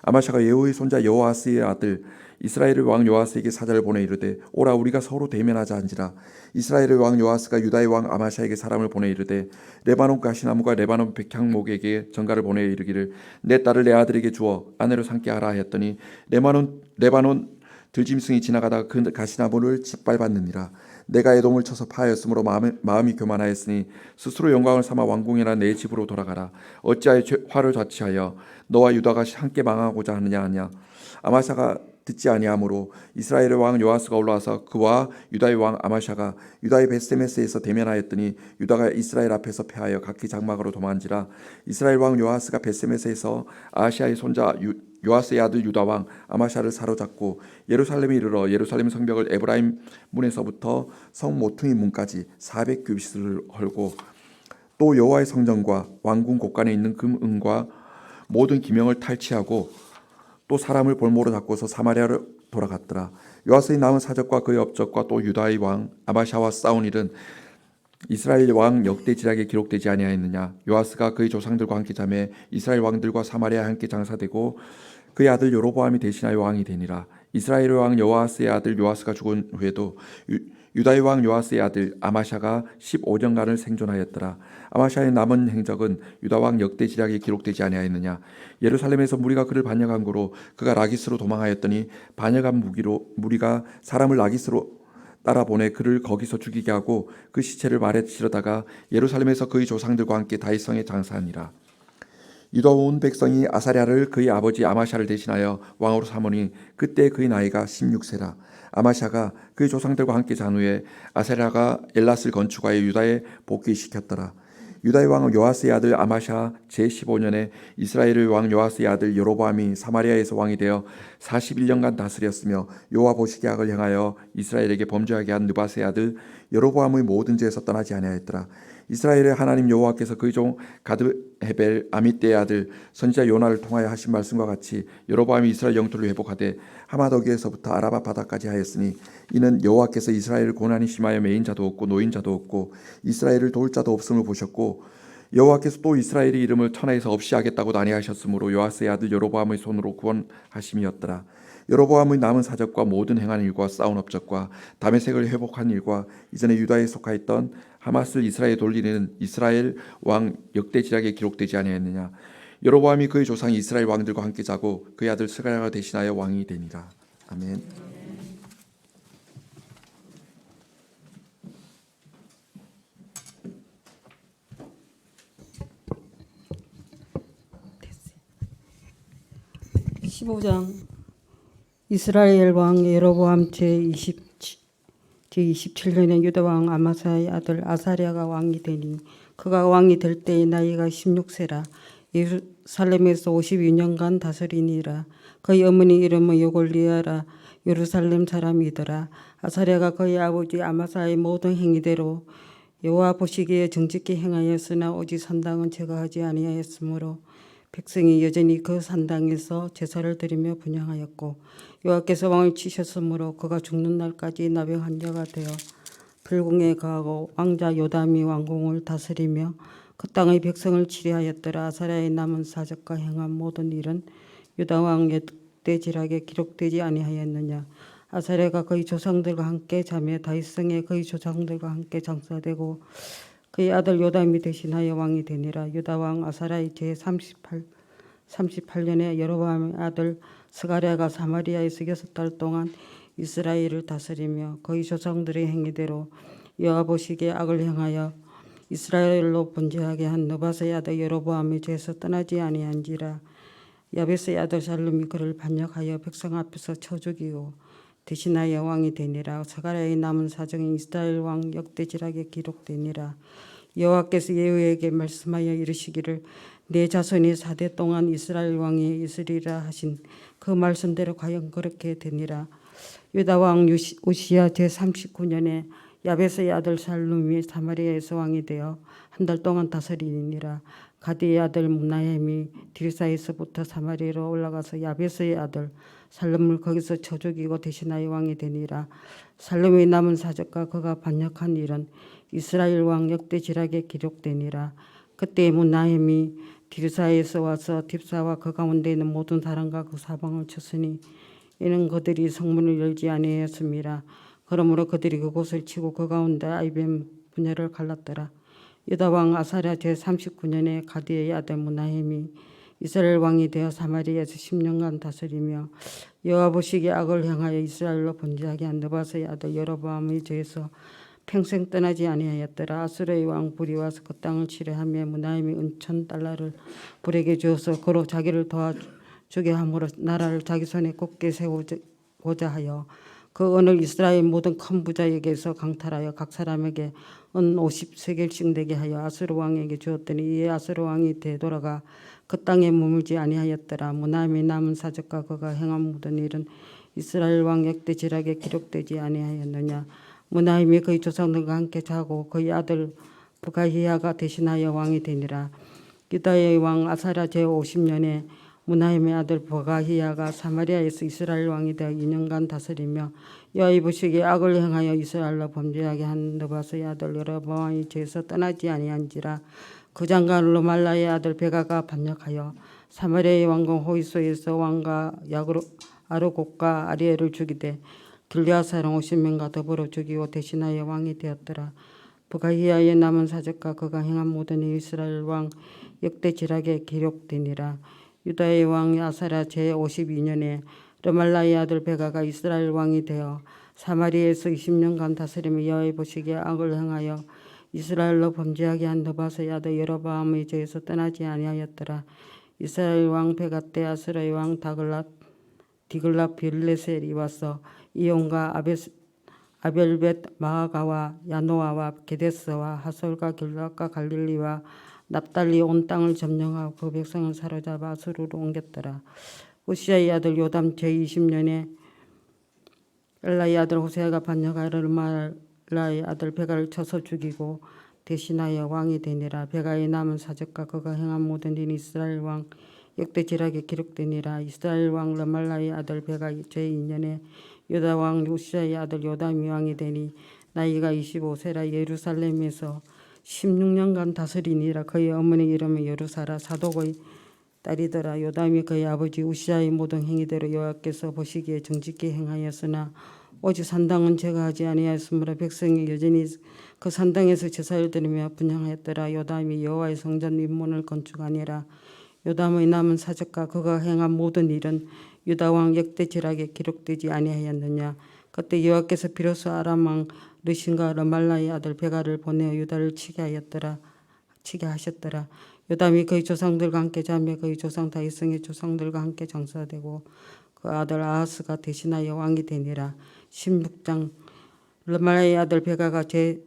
아마샤가 예후의 손자 여호아스의 아들 이스라엘의 왕 요아스에게 사자를 보내 이르되 오라 우리가 서로 대면하자 한지라. 이스라엘의 왕 요아스가 유다의 왕 아마샤에게 사람을 보내 이르되 레바논 가시나무가 레바논 백향목에게 전가를 보내 이르기를 내 딸을 내 아들에게 주어 아내로 삼게 하라 하였더니 레바논 들짐승이 지나가다가 그 가시나무를 짓밟았느니라. 내가 에돔을 쳐서 파하였으므로 마음이 교만하였으니 스스로 영광을 삼아 왕궁이나 내 집으로 돌아가라. 어찌하여 화를 자취하여 너와 유다가 함께 망하고자 하느냐. 아마샤가 듣지 아니하므로 이스라엘의 왕 요아스가 올라와서 그와 유다의 왕 아마샤가 유다의 벳세메스에서 대면하였더니 유다가 이스라엘 앞에서 패하여 각기 장막으로 도망한지라. 이스라엘 왕 요아스가 벳세메스에서 아시아의 손자 요아스의 아들 유다 왕 아마샤를 사로잡고 예루살렘에 이르러 예루살렘 성벽을 에브라임 문에서부터 성 모퉁이 문까지 400규빗을 헐고 또 여호와의 성전과 왕궁 곳간에 있는 금 은과 모든 기명을 탈취하고 또 사람을 볼모로 잡고서 사마리아로 돌아갔더라. 요아스의 남은 사적과 그의 업적과 또 유다의 왕 아마샤와 싸운 일은 이스라엘 왕 역대지략에 기록되지 아니하였느냐. 요아스가 그의 조상들과 함께 잠에 이스라엘 왕들과 사마리아에 함께 장사되고 그의 아들 여로보암이 대신하여 왕이 되니라. 이스라엘의 왕 여호아스의 아들 요아스가 죽은 후에도 유다의 왕 요아스의 아들 아마샤가 15년간을 생존하였더라. 아마샤의 남은 행적은 유다 왕 역대지략에 기록되지 아니하였느냐. 예루살렘에서 무리가 그를 반역한 고로 그가 라기스로 도망하였더니 반역한 무리가 사람을 라기스로 따라보내 그를 거기서 죽이게 하고 그 시체를 말에 실어다가 예루살렘에서 그의 조상들과 함께 다윗성에 장사하니라. 유다 온 백성이 아사랴를 그의 아버지 아마샤를 대신하여 왕으로 삼으니 그때 그의 나이가 16세라. 아마샤가 그의 조상들과 함께 잔 후에 아사랴가 엘랏을 건축하여 유다에 복귀시켰더라. 유다의 왕 요아스의 아들 아마샤 제15년에 이스라엘의 왕 요아스의 아들 여로보암이 사마리아에서 왕이 되어 41년간 다스렸으며 여호와 보시기에 악을 행하여 이스라엘에게 범죄하게 한 느밧의 아들 여로보암의 모든 죄에서 떠나지 아니하였더라. 이스라엘의 하나님 여호와께서 그의 종 가드헤벨 아미떼의 아들 선지자 요나를 통하여 하신 말씀과 같이 여로보암이 이스라엘 영토를 회복하되 하마더기에서부터 아라바 바다까지 하였으니 이는 여호와께서 이스라엘을 고난이 심하여 매인 자도 없고 노인 자도 없고 이스라엘을 도울 자도 없음을 보셨고 여호와께서 또 이스라엘의 이름을 천하에서 없이 하겠다고 아니하셨으므로 요아스의 아들 여로보암의 손으로 구원하심이었더라. 여로보암의 남은 사적과 모든 행한 일과 싸운 업적과 다메섹을 회복한 일과 이전에 유다에 속하였던 하맛을 이스라엘에 돌리는 이스라엘 왕 역대지략에 기록되지 아니하였느냐. 여로보암이 그의 조상 이스라엘 왕들과 함께 자고 그의 아들 스가랴가 대신하여 왕이 되니라. 아멘.
(15장) 이스라엘 왕 여로보암 제27년에 유다 왕 아마사의 아들 아사랴가 왕이 되니 그가 왕이 될 때의 나이가 16세라. 예루살렘에서 52년간 다스리니라. 그의 어머니 이름은 요골리아라. 예루살렘 사람이더라. 아사랴가 그의 아버지 아마사의 모든 행위대로 여호와 보시기에 정직히 행하였으나 오직 산당은 제거하지 아니하였으므로 백성이 여전히 그 산당에서 제사를 드리며 분향하였고 여호와께서 왕을 치셨으므로 그가 죽는 날까지 나병 자가 되어 불궁에 거하고 왕자 요담이 왕궁을 다스리며 그 땅의 백성을 치리하였더라. 아사랴의 남은 사적과 행한 모든 일은 유다 왕 역대지락에 기록되지 아니하였느냐. 아사랴가 그의 조상들과 함께 자며 다윗성에 그의 조상들과 함께 장사되고 그의 아들 요담이 대신하여 왕이 되니라. 유다 왕 아사랴의 제 38년에 여로보암의 아들 스가랴가 사마리아에서 6달 동안 이스라엘을 다스리며 그의 조상들의 행위대로 여호와 보시기에 악을 행하여 이스라엘로 번제하게 한 느바스의 아들 여로보암의 죄에서 떠나지 아니한지라. 야베스의 아들 살룸이 그를 반역하여 백성 앞에서 쳐 죽이고 대신하여 왕이 되니라. 스가랴의 남은 사정이 이스라엘 왕 역대지락에 기록되니라. 여호와께서 예후에게 말씀하여 이르시기를 내 자손이 4대 동안 이스라엘 왕이 있으리라 하신 그 말씀대로 과연 그렇게 되니라. 유다 왕 우시야 제 39년에 야베스의 아들 살룸이 사마리아에서 왕이 되어 한 달 동안 다스리니라. 가디의 아들 문하햄이 디르사에서부터 사마리아로 올라가서 야베스의 아들 살룸을 거기서 쳐 죽이고 대신하여 왕이 되니라. 살룸의 남은 사적과 그가 반역한 일은 이스라엘 왕 역대지락에 기록되니라. 그때 문하햄이 디르사에서 와서 딥사와 그 가운데 있는 모든 사람과 그 사방을 쳤으니 이는 그들이 성문을 열지 아니하였음이라. 그러므로 그들이 그곳을 치고 그 가운데 아이뱀 분야를 갈랐더라. 유다 왕 아사랴 제 39년에 가디의 아들 문하햄이 이스라엘 왕이 되어 사마리아에서 10년간 다스리며 여호와 보시기에 악을 향하여 이스라엘로 번제하게 한 느바스의 아들 여로보암의 죄에서 평생 떠나지 아니하였더라. 아수르의 왕 불이 와서 그 땅을 치료하며 문하임이 은천 달러를 불에게 주어서 그로 자기를 도와주게 함으로 나라를 자기 손에 굳게 세우고자 하여 그 은을 이스라엘 모든 큰 부자에게서 강탈하여 각 사람에게 은 50세겔씩 내게 하여 아수르 왕에게 주었더니 이에 아수르 왕이 되돌아가 그 땅에 머물지 아니하였더라. 문하임의 남은 사적과 그가 행한 모든 일은 이스라엘 왕 역대지락에 기록되지 아니하였느냐. 문하임이 그의 조상들과 함께 자고 그의 아들 부가히야가 대신하여 왕이 되니라. 유다의 왕 아사랴 제 50년에 문하임의 아들 부가히야가 사마리아에서 이스라엘 왕이 되어 2년간 다스리며 여호와 보시기에 악을 행하여 이스라엘로 범죄하게 한 느바스의 아들 여로보암의 죄에서 떠나지 아니한지라. 그 장관 르말라의 아들 베가가 반역하여 사마리아의 왕궁 호이소에서 왕과 아르곡과 아리엘을 죽이되 길르앗 사람 50명과 더불어 죽이고 대신하여 왕이 되었더라. 부가히야의 남은 사적과 그가 행한 모든 일 이스라엘 왕 역대지락에 기록되니라. 유다의 왕 아사랴 제 52년에 르말라의 아들 베가가 이스라엘 왕이 되어 사마리아에서 20년간 다스리며 여호와 보시기에 악을 행하여 이스라엘로 범죄하게 한 느바스의 아들 여로보암의 죄에서 떠나지 아니하였더라. 이스라엘 왕 베가 때 아수르의 왕 디글랏 빌레셀이 와서 이온과 아벨벳 마아가와 야노아와 게데스와 하솔과 길랏과 갈릴리와 납달리 온 땅을 점령하고 그 백성을 사로잡아 아수르로 옮겼더라. 우시야의 아들 요담 제20년에 엘라의 아들 호세아가 반역하여 르말라의 아들 베가를 쳐서 죽이고 대신하여 왕이 되니라. 베가의 남은 사적과 그가 행한 모든 일이 이스라엘 왕 역대지락에 기록되니라. 이스라엘 왕 르말라의 아들 베가 제2년에 유다 왕 우시야의 아들 요담이 왕이 되니 나이가 25세라. 예루살렘에서 16년간 다스리니라. 그의 어머니 이름은 여루사라 사독의 딸이더라. 요담이 그의 아버지 우시야의 모든 행위대로 여호와께서 보시기에 정직히 행하였으나 오직 산당은 제가 하지 아니하였으므로 백성이 여전히 그 산당에서 제사를 드리며 분향하였더라. 요담이 여호와의 성전 윗문을 건축하니라. 요담의 남은 사적과 그가 행한 모든 일은 유다 왕 역대지락에 기록되지 아니하였느냐. 그때 여호와께서 비로소 아람 왕 르신과 르말라의 아들 베가를 보내어 유다를 치게 하셨더라. 요담이 그의 조상들과 함께 자며 그의 조상 다윗성의 조상들과 함께 장사되고 그 아들 아하스가 대신하여 왕이 되니라. 16장 르말라의 아들 베가가 제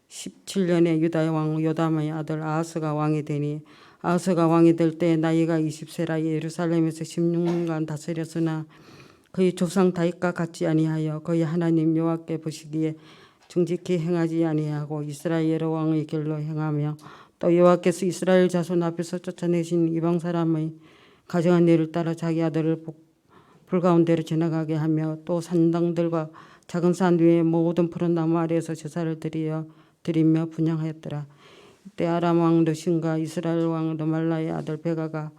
17년에 유다의 왕 요담의 아들 아하스가 왕이 되니 아하스가 왕이 될 때 나이가 20세라. 예루살렘에서 16년간 다스렸으나 그의 조상 다윗과 같지 아니하여 그의 하나님 여호와께 보시기에 정직히 행하지 아니하고 이스라엘 왕의 길로 행하며 또 여호와께서 이스라엘 자손 앞에서 쫓아내신 이방 사람의 가정한 일을 따라 자기 아들을 불 가운데로 지나가게 하며 또 산당들과 작은 산 위에 모든 푸른 나무 아래에서 제사를 드리며 분향하였더라. 이때 아람 왕 르신과 이스라엘 왕 르말라의 아들 베가가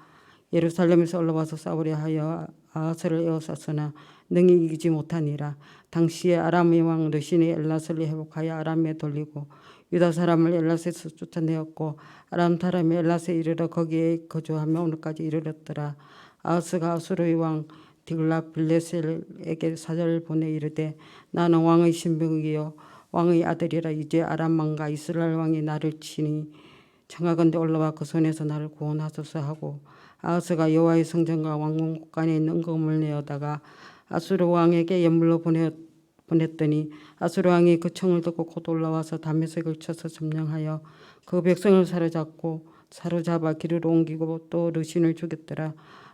예루살렘에서 올라와서 싸우려 하여 아하스를 에워쌌으나 능히 이기지 못하니라. 당시에 아람의 왕 르신이 엘라스를 회복하여 아람에 돌리고 유다 사람을 엘라스에서 쫓아내었고 아람 사람이 엘라스에 이르러 거기에 거주하며 오늘까지 이르렀더라. 아하스가 아수르의 왕 딜랍빌레셀에게 사절을 보내 이르되 나는 왕의 신병이요 왕의 아들이라. 이제 아람 왕과 이스라엘 왕이 나를 치니 청하건대 올라와 그 손에서 나를 구원하소서 하고 아하스가 여호와의 성전과 왕궁 곳간에 있는 은금을 내어다가 아수르 왕에게 예물로 보냈더니 아수르 왕이 그 청을 듣고 곧 올라와서 다메섹을 쳐서 점령하여 그 백성을 사로잡아 기르러 옮기고 또 르신을 죽였더라.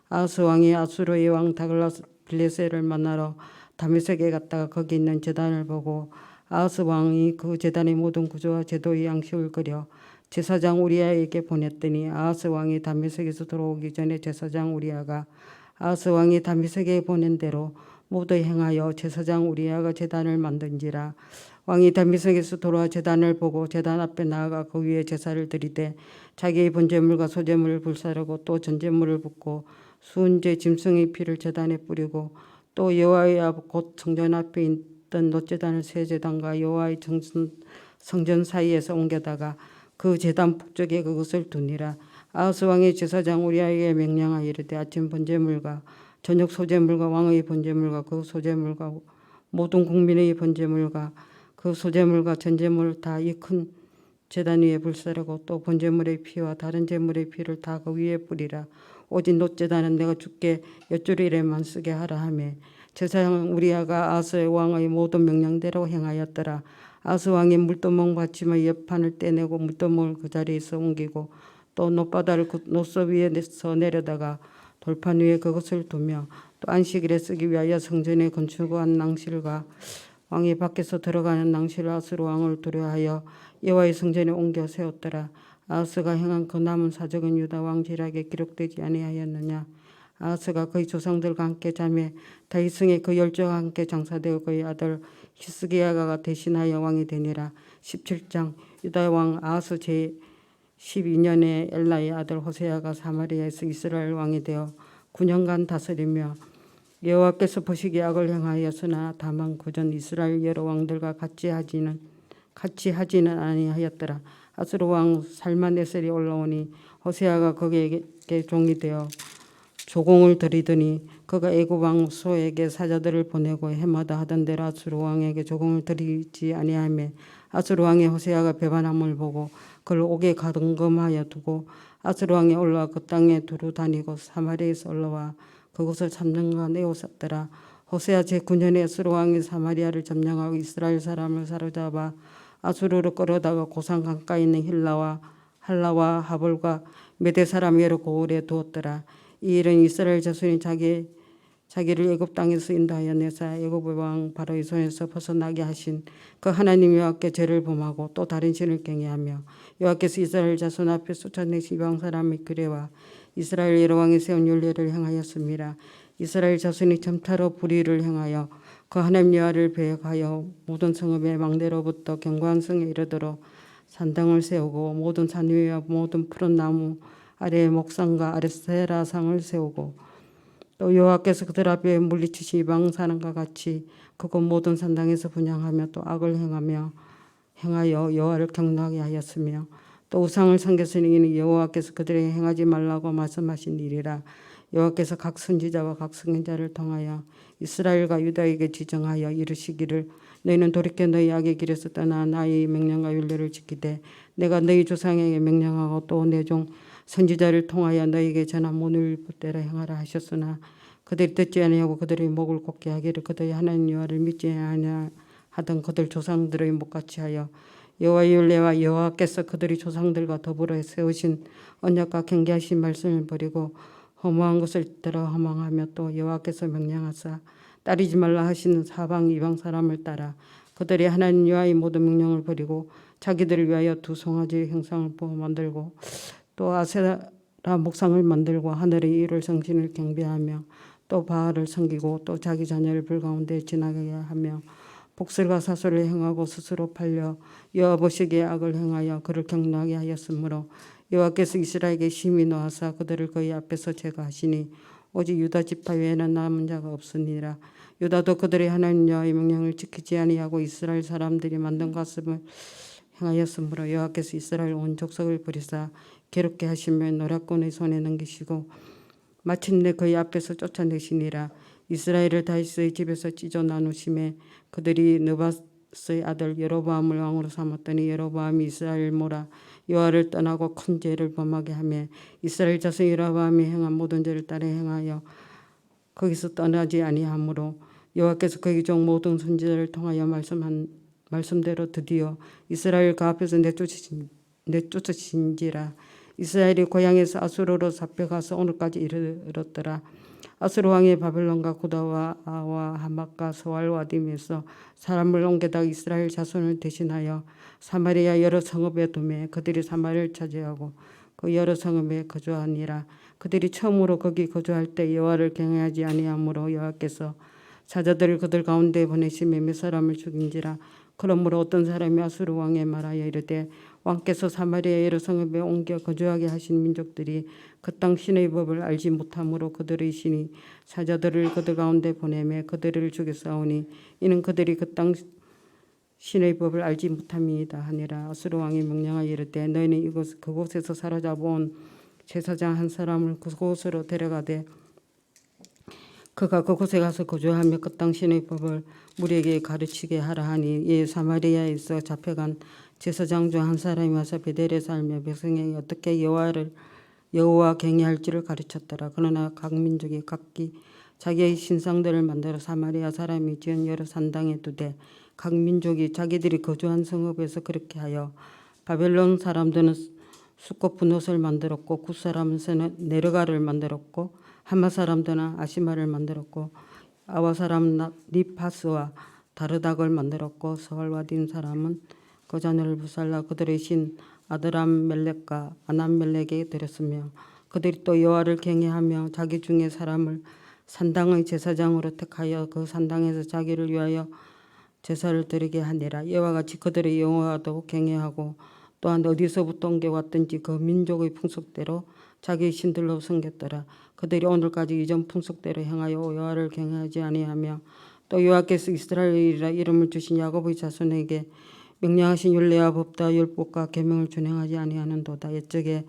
아하스 왕이 아수르의 왕 다글라스 빌레셀을 만나러 다메섹에 갔다가 거기 있는 제단을 보고 아하스 왕이 그 제단의 모든 구조와 제도의 양식을 그려 제사장 우리아에게 보냈더니 아하스 왕이 다메섹에서 돌아오기 전에 제사장 우리아가 아하스 왕이 다메섹에 보낸 대로 모두 행하여 제사장 우리아가 제단을 만든지라. 왕이 다메섹에서 돌아와 제단을 보고 제단 앞에 나아가 그 위에 제사를 드리되 자기의 번제물과 소제물을 불사르고 또 전제물을 붓고 수은제 짐승의 피를 제단에 뿌리고 또 여호와의 앞 곧 성전 앞에 있던 놋제단을 새 제단과 여호와의 성전 사이에서 옮겨다가 그 제단 북쪽에 그것을 두니라. 아하스 왕이 제사장 우리아에게 명령하여 이르되 아침 번제물과 저녁 소제물과 왕의 번제물과 그 소제물과 모든 국민의 번제물과 그 소제물과 전제물을 다 이 큰 제단 위에 불사르고 또 번제물의 피와 다른 제물의 피를 다 그 위에 뿌리라. 오직 놋제단은 내가 주께 여쭈리에만 쓰게 하라 하매 제사장 우리아가 아하스 왕의 모든 명령대로 행하였더라. 아하스 왕이 물두멍 받침의 옆판을 떼내고 물두멍을 그 자리에서 옮기고 또 놋바다를 그 놋서 위에서 내려다가 돌판 위에 그것을 두며 또 안식일에 쓰기 위하여 성전에 건축한 낭실과 왕이 밖에서 들어가는 낭실 아수르 왕을 두려하여 여호와의 성전에 옮겨 세웠더라. 아하스가 행한 그 남은 사적은 유다 왕실에게 기록되지 아니하였느냐. 아하스가 그의 조상들과 함께 자매 다윗성에 그 열조와 함께 장사되어 그의 아들 히스기야가 대신하여 왕이 되니라. 17장. 유다 왕 아하스 제 12년에 엘라의 아들 호세아가 사마리아에서 이스라엘 왕이 되어 9년간 다스리며 여호와께서 보시기에 악을 행하였으나 다만 그전 이스라엘 여러 왕들과 같이 하지는 아니하였더라. 아수르 왕 살만에셀이 올라오니 호세아가 그에게 종이 되어 조공을 드리더니 그가 애굽 왕 소에게 사자들을 보내고 해마다 하던 대로 아수르 왕에게 조공을 드리지 아니하며 아수르 왕의 호세아가 배반함을 보고 그를 옥에 가등금하여 두고 아수르 왕이 올라와 그 땅에 두루 다니고 사마리아에서 올라와 그곳을 3년간 에워쌌더라. 호세아 제9년에 아수르 왕이 사마리아를 점령하고 이스라엘 사람을 사로잡아 아수르로 끌어다가 고산 강가에 있는 할라와 하볼과 메대 사람 여러 고을에 두었더라. 이 일은 이스라엘 자손이 자기를 애굽 땅에서 인도하여 내사 애굽의 왕 바로의 손에서 벗어나게 하신 그 하나님 여호와께 죄를 범하고 또 다른 신을 경외하며 여호와께서 이스라엘 자손 앞에 쫓아내신 이방 사람의 규례와 이스라엘 여러 왕이 세운 율례를 행하였습니다. 이스라엘 자손이 점타로 불의를 행하여 그 하나님 여호와를 배역하여 모든 성읍의 망대로부터 견고한 성에 이르도록 산당을 세우고 모든 산 위와 모든 푸른 나무 아래에 목상과 아레세라상을 세우고 또 여호와께서 그들 앞에 물리치신 이방 사람과 같이 그곳 모든 산당에서 분향하며 또 악을 행하여 여호와를 경노하게 하였으며 또 우상을 섬겼으니 이는 여호와께서 그들에게 행하지 말라고 말씀하신 일이라. 여호와께서 각 선지자와 각 선지자를 통하여 이스라엘과 유다에게 지정하여 이르시기를 너희는 돌이켜 너희 악의 길에서 떠나 나의 명령과 율례를 지키되 내가 너희 조상에게 명령하고 또 내 종 선지자를 통하여 너희에게 전한 모든 일대로 행하라 하셨으나 그들이 듣지 아니하고 그들의 목을 곧게 하기를 그들의 하나님 여호와를 믿지 아니하던 그들 조상들의 목같이 하여 여호와의 율례와 여호와께서 그들의 조상들과 더불어 세우신 언약과 경계하신 말씀을 버리고 허무한 것을 따라 허망하며 또 여호와께서 명령하사 따르지 말라 하시는 사방 이방 사람을 따라 그들이 하나님 여호와의 모든 명령을 버리고 자기들을 위하여 두 송아지 형상을 부어 만들고 또 아세라 목상을 만들고 하늘의 이를 성신을 경배하며 또 바알을 섬기고 또 자기 자녀를 불 가운데 지나게 하며 복술과 사술을 행하고 스스로 팔려 여호와 보시기에 악을 행하여 그를 경노하게 하였으므로 여호와께서 이스라엘에게 심히 노하사 그들을 그의 앞에서 제거하시니 오직 유다 지파 외에는 남은 자가 없으니라. 유다도 그들의 하나님 여호와의 명령을 지키지 아니하고 이스라엘 사람들이 만든 가습을 행하였으므로 여호와께서 이스라엘 온 족속을 버리사 괴롭게 하시며 노략군의 손에 넘기시고 마침내 그의 앞에서 쫓아내시니라. 이스라엘을 다윗의 집에서 찢어 나누심에 그들이 느바스의 아들 여로보암을 왕으로 삼았더니 여로보암이 이스라엘 모라 여호와를 떠나고 큰 죄를 범하게 하며 이스라엘 자손 여로보암이 행한 모든 죄를 따라 행하여 거기서 떠나지 아니하므로 여호와께서 그의 종 모든 선지자를 통하여 말씀한 말씀대로 드디어 이스라엘 그 앞에서 내쫓으신지라. 이스라엘이 고향에서 아수르로 잡혀가서 오늘까지 이르렀더라. 아수르 왕이 바벨론과 구다와 아와 하맛과 스왈와딤에서 사람을 옮겨다 이스라엘 자손을 대신하여 사마리아 여러 성읍에 두매 그들이 사마리아를 차지하고 그 여러 성읍에 거주하니라. 그들이 처음으로 거기 거주할 때 여호와를 경외하지 아니하므로 여호와께서 사자들을 그들 가운데 보내시며 몇 사람을 죽인지라. 그러므로 어떤 사람이 아수르 왕에 말하여 이르되 왕께서 사마리아 여러 성읍에 옮겨 거주하게 하신 민족들이 그 땅 신의 법을 알지 못함으로 그들의 신이 사자들을 그들 가운데 보내매 그들을 죽였사오니 이는 그들이 그 땅 신의 법을 알지 못함이니이다 하니라. 아수르 왕이 명령하여 이르되 너희는 그곳에서 사로잡아온 제사장 한 사람을 그곳으로 데려가되 그가 그곳에 가서 거주하며 그 땅 신의 법을 우리에게 가르치게 하라 하니 이에 사마리아에서 잡혀간 제사장 중 한 사람이 와서 베델에 살며 백성에게 어떻게 여호와 경외할지를 가르쳤더라. 그러나 각 민족이 각기 자기의 신상들을 만들어 사마리아 사람이 지은 여러 산당에 두되 각 민족이 자기들이 거주한 성읍에서 그렇게 하여 바벨론 사람들은 수꽃 분옷을 만들었고 굿 사람은 네르가를 만들었고 하마 사람들은 아시마를 만들었고 아와 사람은 리파스와 다르닥을 만들었고 스왈와딘 사람은 거자녀를 부살라 그들의 신 아드람멜렉과 아남멜렉에게 드렸으며 그들이 또 여호와를 경외하며 자기 중에 사람을 산당의 제사장으로 택하여 그 산당에서 자기를 위하여 제사를 드리게 하니라. 이와 같이 그들의 여호와도 경외하고 또한 어디서부터 옮겨왔든지 그 민족의 풍속대로 자기 신들로 섬겼더라. 그들이 오늘까지 이전 풍속대로 행하여 여호와를 경외하지 아니하며 또 여호와께서 이스라엘이라 이름을 주신 야곱의 자손에게 명령하신 율례와 법도와 율법과 계명을 준행하지 아니하는도다. 옛적에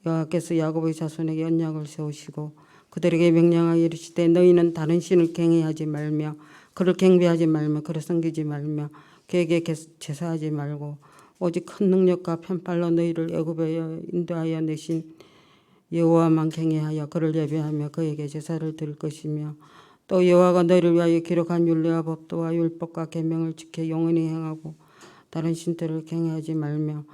여호와께서 야곱의 자손에게 언약을 세우시고 그들에게 명령하여 이르시되 너희는 다른 신을 경외하지 말며 그를 경배하지 말며 그를 섬기지 말며 그에게 제사하지 말고 오직 큰 능력과 편팔로 너희를 애굽에 인도하여 내신 여호와만 경외하여 그를 예배하며 그에게 제사를 드릴 것이며 또 여호와가 너희를 위하여 기록한 율례와 법도와 율법과 계명을 지켜 영원히 행하고 다른 신들을 경외하지 말며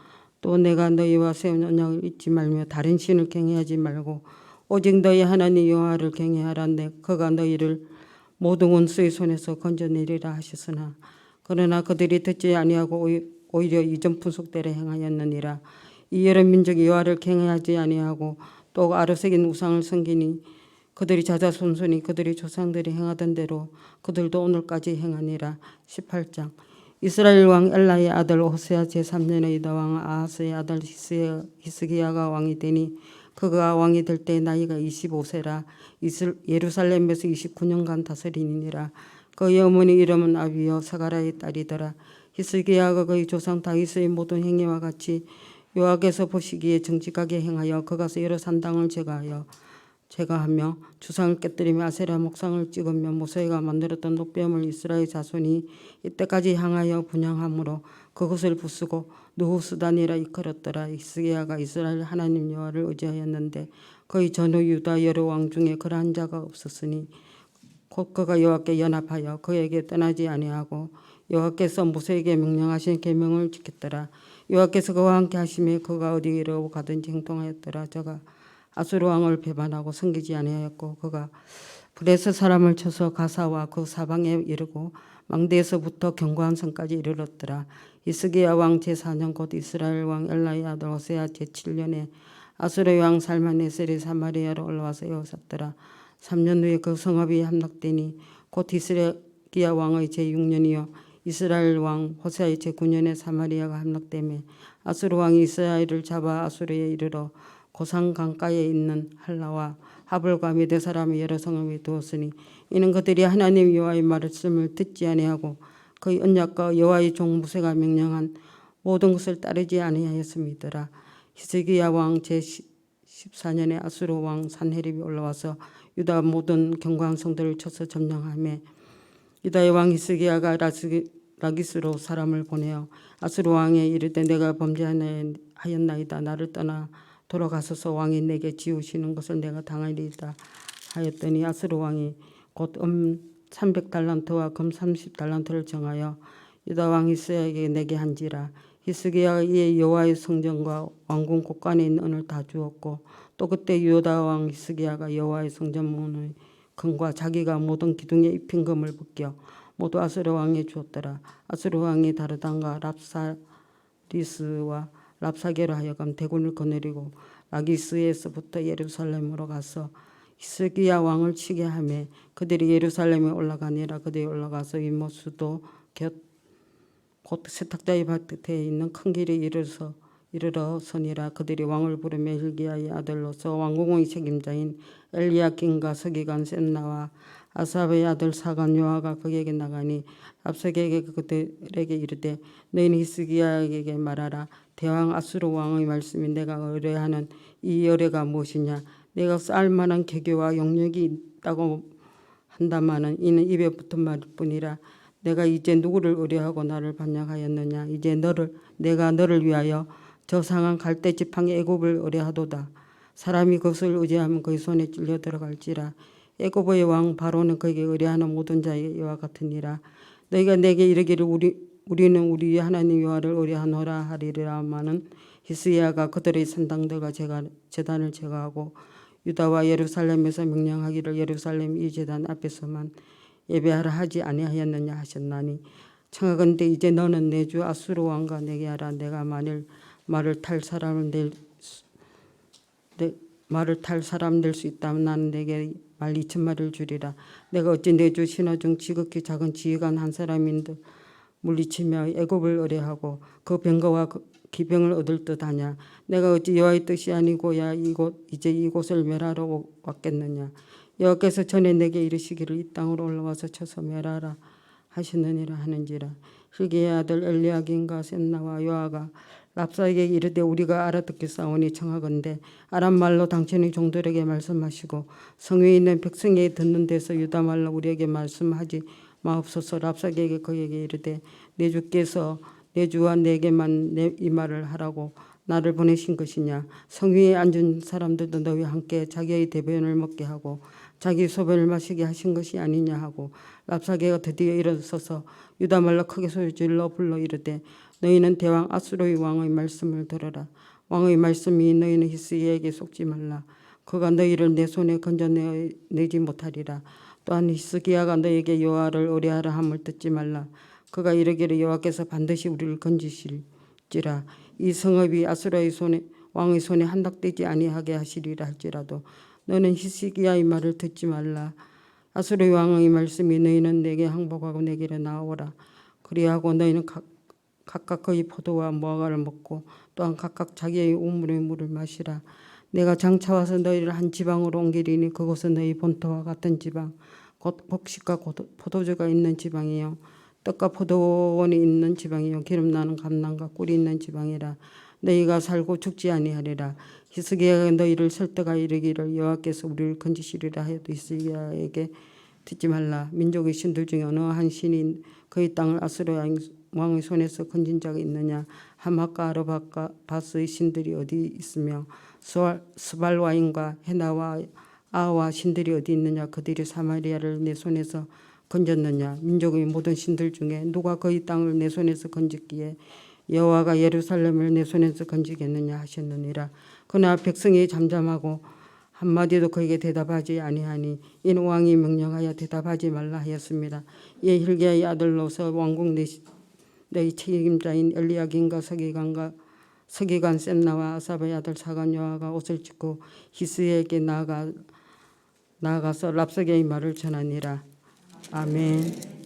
또 내가 너희와 세운 언약을 잊지 말며 다른 신을 경외하지 말고 오직 너희 하나님 여호와를 경외하라. 그가 너희를 모든 원수의 손에서 건져내리라 하셨으나 그러나 그들이 듣지 아니하고 오히려 이전 풍속대로 행하였느니라. 이 여러 민족이 여호와를 경외하지 아니하고 또 아르새긴 우상을 섬기니 그들이 자자손손이 그들이 조상들이 행하던 대로 그들도 오늘까지 행하니라. 18장 이스라엘 왕 엘라의 아들 호세아 제3년에 유다 왕 아하스의 아들 히스기야가 왕이 되니 그가 왕이 될 때 나이가 25세라. 예루살렘에서 29년간 다스리니라. 그의 어머니 이름은 아비여 사가랴의 딸이더라. 히스기야가 그의 조상 다윗의 모든 행위와 같이 여호와께서 보시기에 정직하게 행하여 그가 여러 산당을 제거하며 주상을 깨뜨리며 아세라 목상을 찍으며 모세가 만들었던 노뱀을 이스라엘 자손이 이때까지 향하여 분향함으로 그것을 부수고 느후스단이라 이끌었더라. 히스기야가 이스라엘 하나님 여호와를 의지하였는데 그의 전후 유다 여러 왕 중에 그러한 자가 없었으니 곧 그가 여호와께 연합하여 그에게 떠나지 아니하고 여호와께서 모세에게 명령하신 계명을 지켰더라. 여호와께서 그와 함께 하시며 그가 어디로 가든지 행동하였더라. 저가 아수르 왕을 배반하고 섬기지 아니하였고 그가 블레셋 사람을 쳐서 가사와 그 사방에 이르고 망대에서부터 견고한성까지 이르렀더라. 히스기야 왕 제4년 곧 이스라엘 왕 엘라의 아들 호세아 제7년에 아수르의 왕 살마네셀이 사마리아로 올라와서 에워쌌더라. 3년 후에 그 성읍이 함락되니 곧 히스기야 왕의 제6년이요 이스라엘 왕 호세아의 제9년에 사마리아가 함락되매 아수르 왕이 이스라엘을 잡아 아수르에 이르러 고산 강가에 있는 할라와 하볼과 메대 사람의 여러 성읍에 두었으니 이는 그들이 하나님 여호와의 말씀을 듣지 아니하고 그의 언약과 여호와의 종 모세가 명령한 모든 것을 따르지 아니하였음이더라. 히스기야 왕 제14년에 아수르 왕 산헤립이 올라와서 유다 모든 견고한 성들을 쳐서 점령하며 유다의 왕 히스기야가 라기스로 사람을 보내어 아수르 왕에 이르되 내가 범죄하였나이다. 나를 떠나 돌아가소서. 왕이 내게 지우시는 것을 내가 당하리이다 하였더니 아수르 왕이 곧 300달란트와 금 30달란트를 정하여 유다 왕 히스기야에게 내게 한지라. 히스기야가 이에 여호와의 성전과 왕궁 곳간에 있는 은을 다 주었고 또 그때 유다 왕 히스기야가 여호와의 성전 문의 금과 자기가 모든 기둥에 입힌 금을 벗겨 모두 아수르 왕에 주었더라. 아수르 왕이 다르단과 랍사리스와 랍사게로 하여금 대군을 거느리고 라기스에서부터 예루살렘으로 가서 히스기야 왕을 치게 하며 그들이 예루살렘에 올라가니라. 그들이 올라가서 이모 수도 곧 세탁자의 밭에 있는 큰 길에 이르러 서니라. 그들이 왕을 부르며 hil기야의 아들로서 왕궁의 책임자인 엘리야김과 서기관 셈나와 아삽의 아들 사간 요아가 그에게 나가니 랍사게에게 그들에게 이르되 너희는 히스기야에게 말하라. 대왕 아수르 왕의 말씀이 내가 의뢰하는 이 열애가 무엇이냐. 내가 쌓을 만한 계교와 영역이 있다고 한다마는 이는 입에 붙은 말뿐이라. 내가 이제 누구를 의뢰하고 나를 반역하였느냐. 이제 내가 너를 위하여 저 상한 갈대 지팡이 애굽을 의뢰하도다. 사람이 그것을 의지하면 그의 손에 찔려 들어갈지라. 애굽의 왕 바로는 그에게 의뢰하는 모든 자의 이와 같으니라. 너희가 내게 이르기를 우리는 우리 하나님 여호와를 의뢰하노라 하리라마는 히스기야가 그들의 산당들과 제단을 제거하고 유다와 예루살렘에서 명령하기를 예루살렘 이 제단 앞에서만 예배하라 하지 아니하였느냐 하셨나니 청하건대 이제 너는 내 주 아수르 왕과 내게 하라. 내가 만일 말을 탈 사람 낼 수 있다면 나는 내게 말 2,000마리를 주리라. 내가 어찌 내 주 신하 중 지극히 작은 지휘관 한 사람인들 물리치며 애굽을 의뢰하고 그 병거와 그 기병을 얻을 듯하냐. 내가 어찌 여호와의 뜻이 아니고야 이제 이곳을 멸하러 왔겠느냐. 여호와께서 전에 내게 이르시기를 이 땅으로 올라와서 쳐서 멸하라 하시느니라 하는지라. hil기야의 아들 엘리야김과 셈나와 요아가 랍사에게 이르되 우리가 알아듣겠사오니 청하건대 아람 말로 당신의 종들에게 말씀하시고 성위에 있는 백성에게 듣는 데서 유다 말로 우리에게 말씀하지 마옵소서. 랍사에게 그에게 이르되 내 주께서 내 주와 내게만 이 말을 하라고 나를 보내신 것이냐. 성위에 앉은 사람들도 너희와 함께 자기의 대변을 먹게 하고 자기 소변을 마시게 하신 것이 아니냐 하고 랍사게가 드디어 일어서서 유다 말로 크게 소리질러 불러 이르되 너희는 대왕 아수르의 왕의 말씀을 들어라. 왕의 말씀이 너희는 히스기야에게 속지 말라. 그가 너희를 내 손에 건져내지 못하리라. 또한 히스기야가 너희에게 여호와를 의뢰하라 함을 듣지 말라. 그가 이르기를 여호와께서 반드시 우리를 건지실지라. 이 성읍이 아수르의 왕의 손에 한닥되지 아니하게 하시리라 할지라도 너는 히스기야의 말을 듣지 말라. 아수르 왕의 말씀이 너희는 내게 항복하고 내게로 나오라. 그리하고 너희는 각각 그의 포도와 무화과를 먹고 또한 각각 자기의 우물의 물을 마시라. 내가 장차 와서 너희를 한 지방으로 옮기리니 그곳은 너희 본토와 같은 지방 곧 곡식과 포도주가 있는 지방이요 떡과 포도원이 있는 지방이요 기름나는 감람과 꿀이 있는 지방이라. 너희가 살고 죽지 아니하리라. 히스기야가 너희를 설득하여 이르기를 여호와께서 우리를 건지시리라 하여도 히스기야에게 듣지 말라. 민족의 신들 중에 어느 한 신이 그의 땅을 아수르 왕의 손에서 건진 자가 있느냐. 하맛과 아르바스의 신들이 어디 있으며 스발와인과 헤나와 아와 신들이 어디 있느냐. 그들이 사마리아를 내 손에서 건졌느냐. 민족의 모든 신들 중에 누가 그의 땅을 내 손에서 건졌기에 여호와가 예루살렘을 내 손에서 건지겠느냐 하셨느니라. 그러나 백성이 잠잠하고 한마디도 그에게 대답하지 아니하니 이는 왕이 명령하여 대답하지 말라 하였습니다. 이에 hilki야의 아들로서 왕궁 내 책임자인 엘리야긴과 서기관 셈나와 아사바의 아들 사간 요아가 옷을 찢고 히스에게 나아가서 랍사게의 말을 전하니라. 아멘.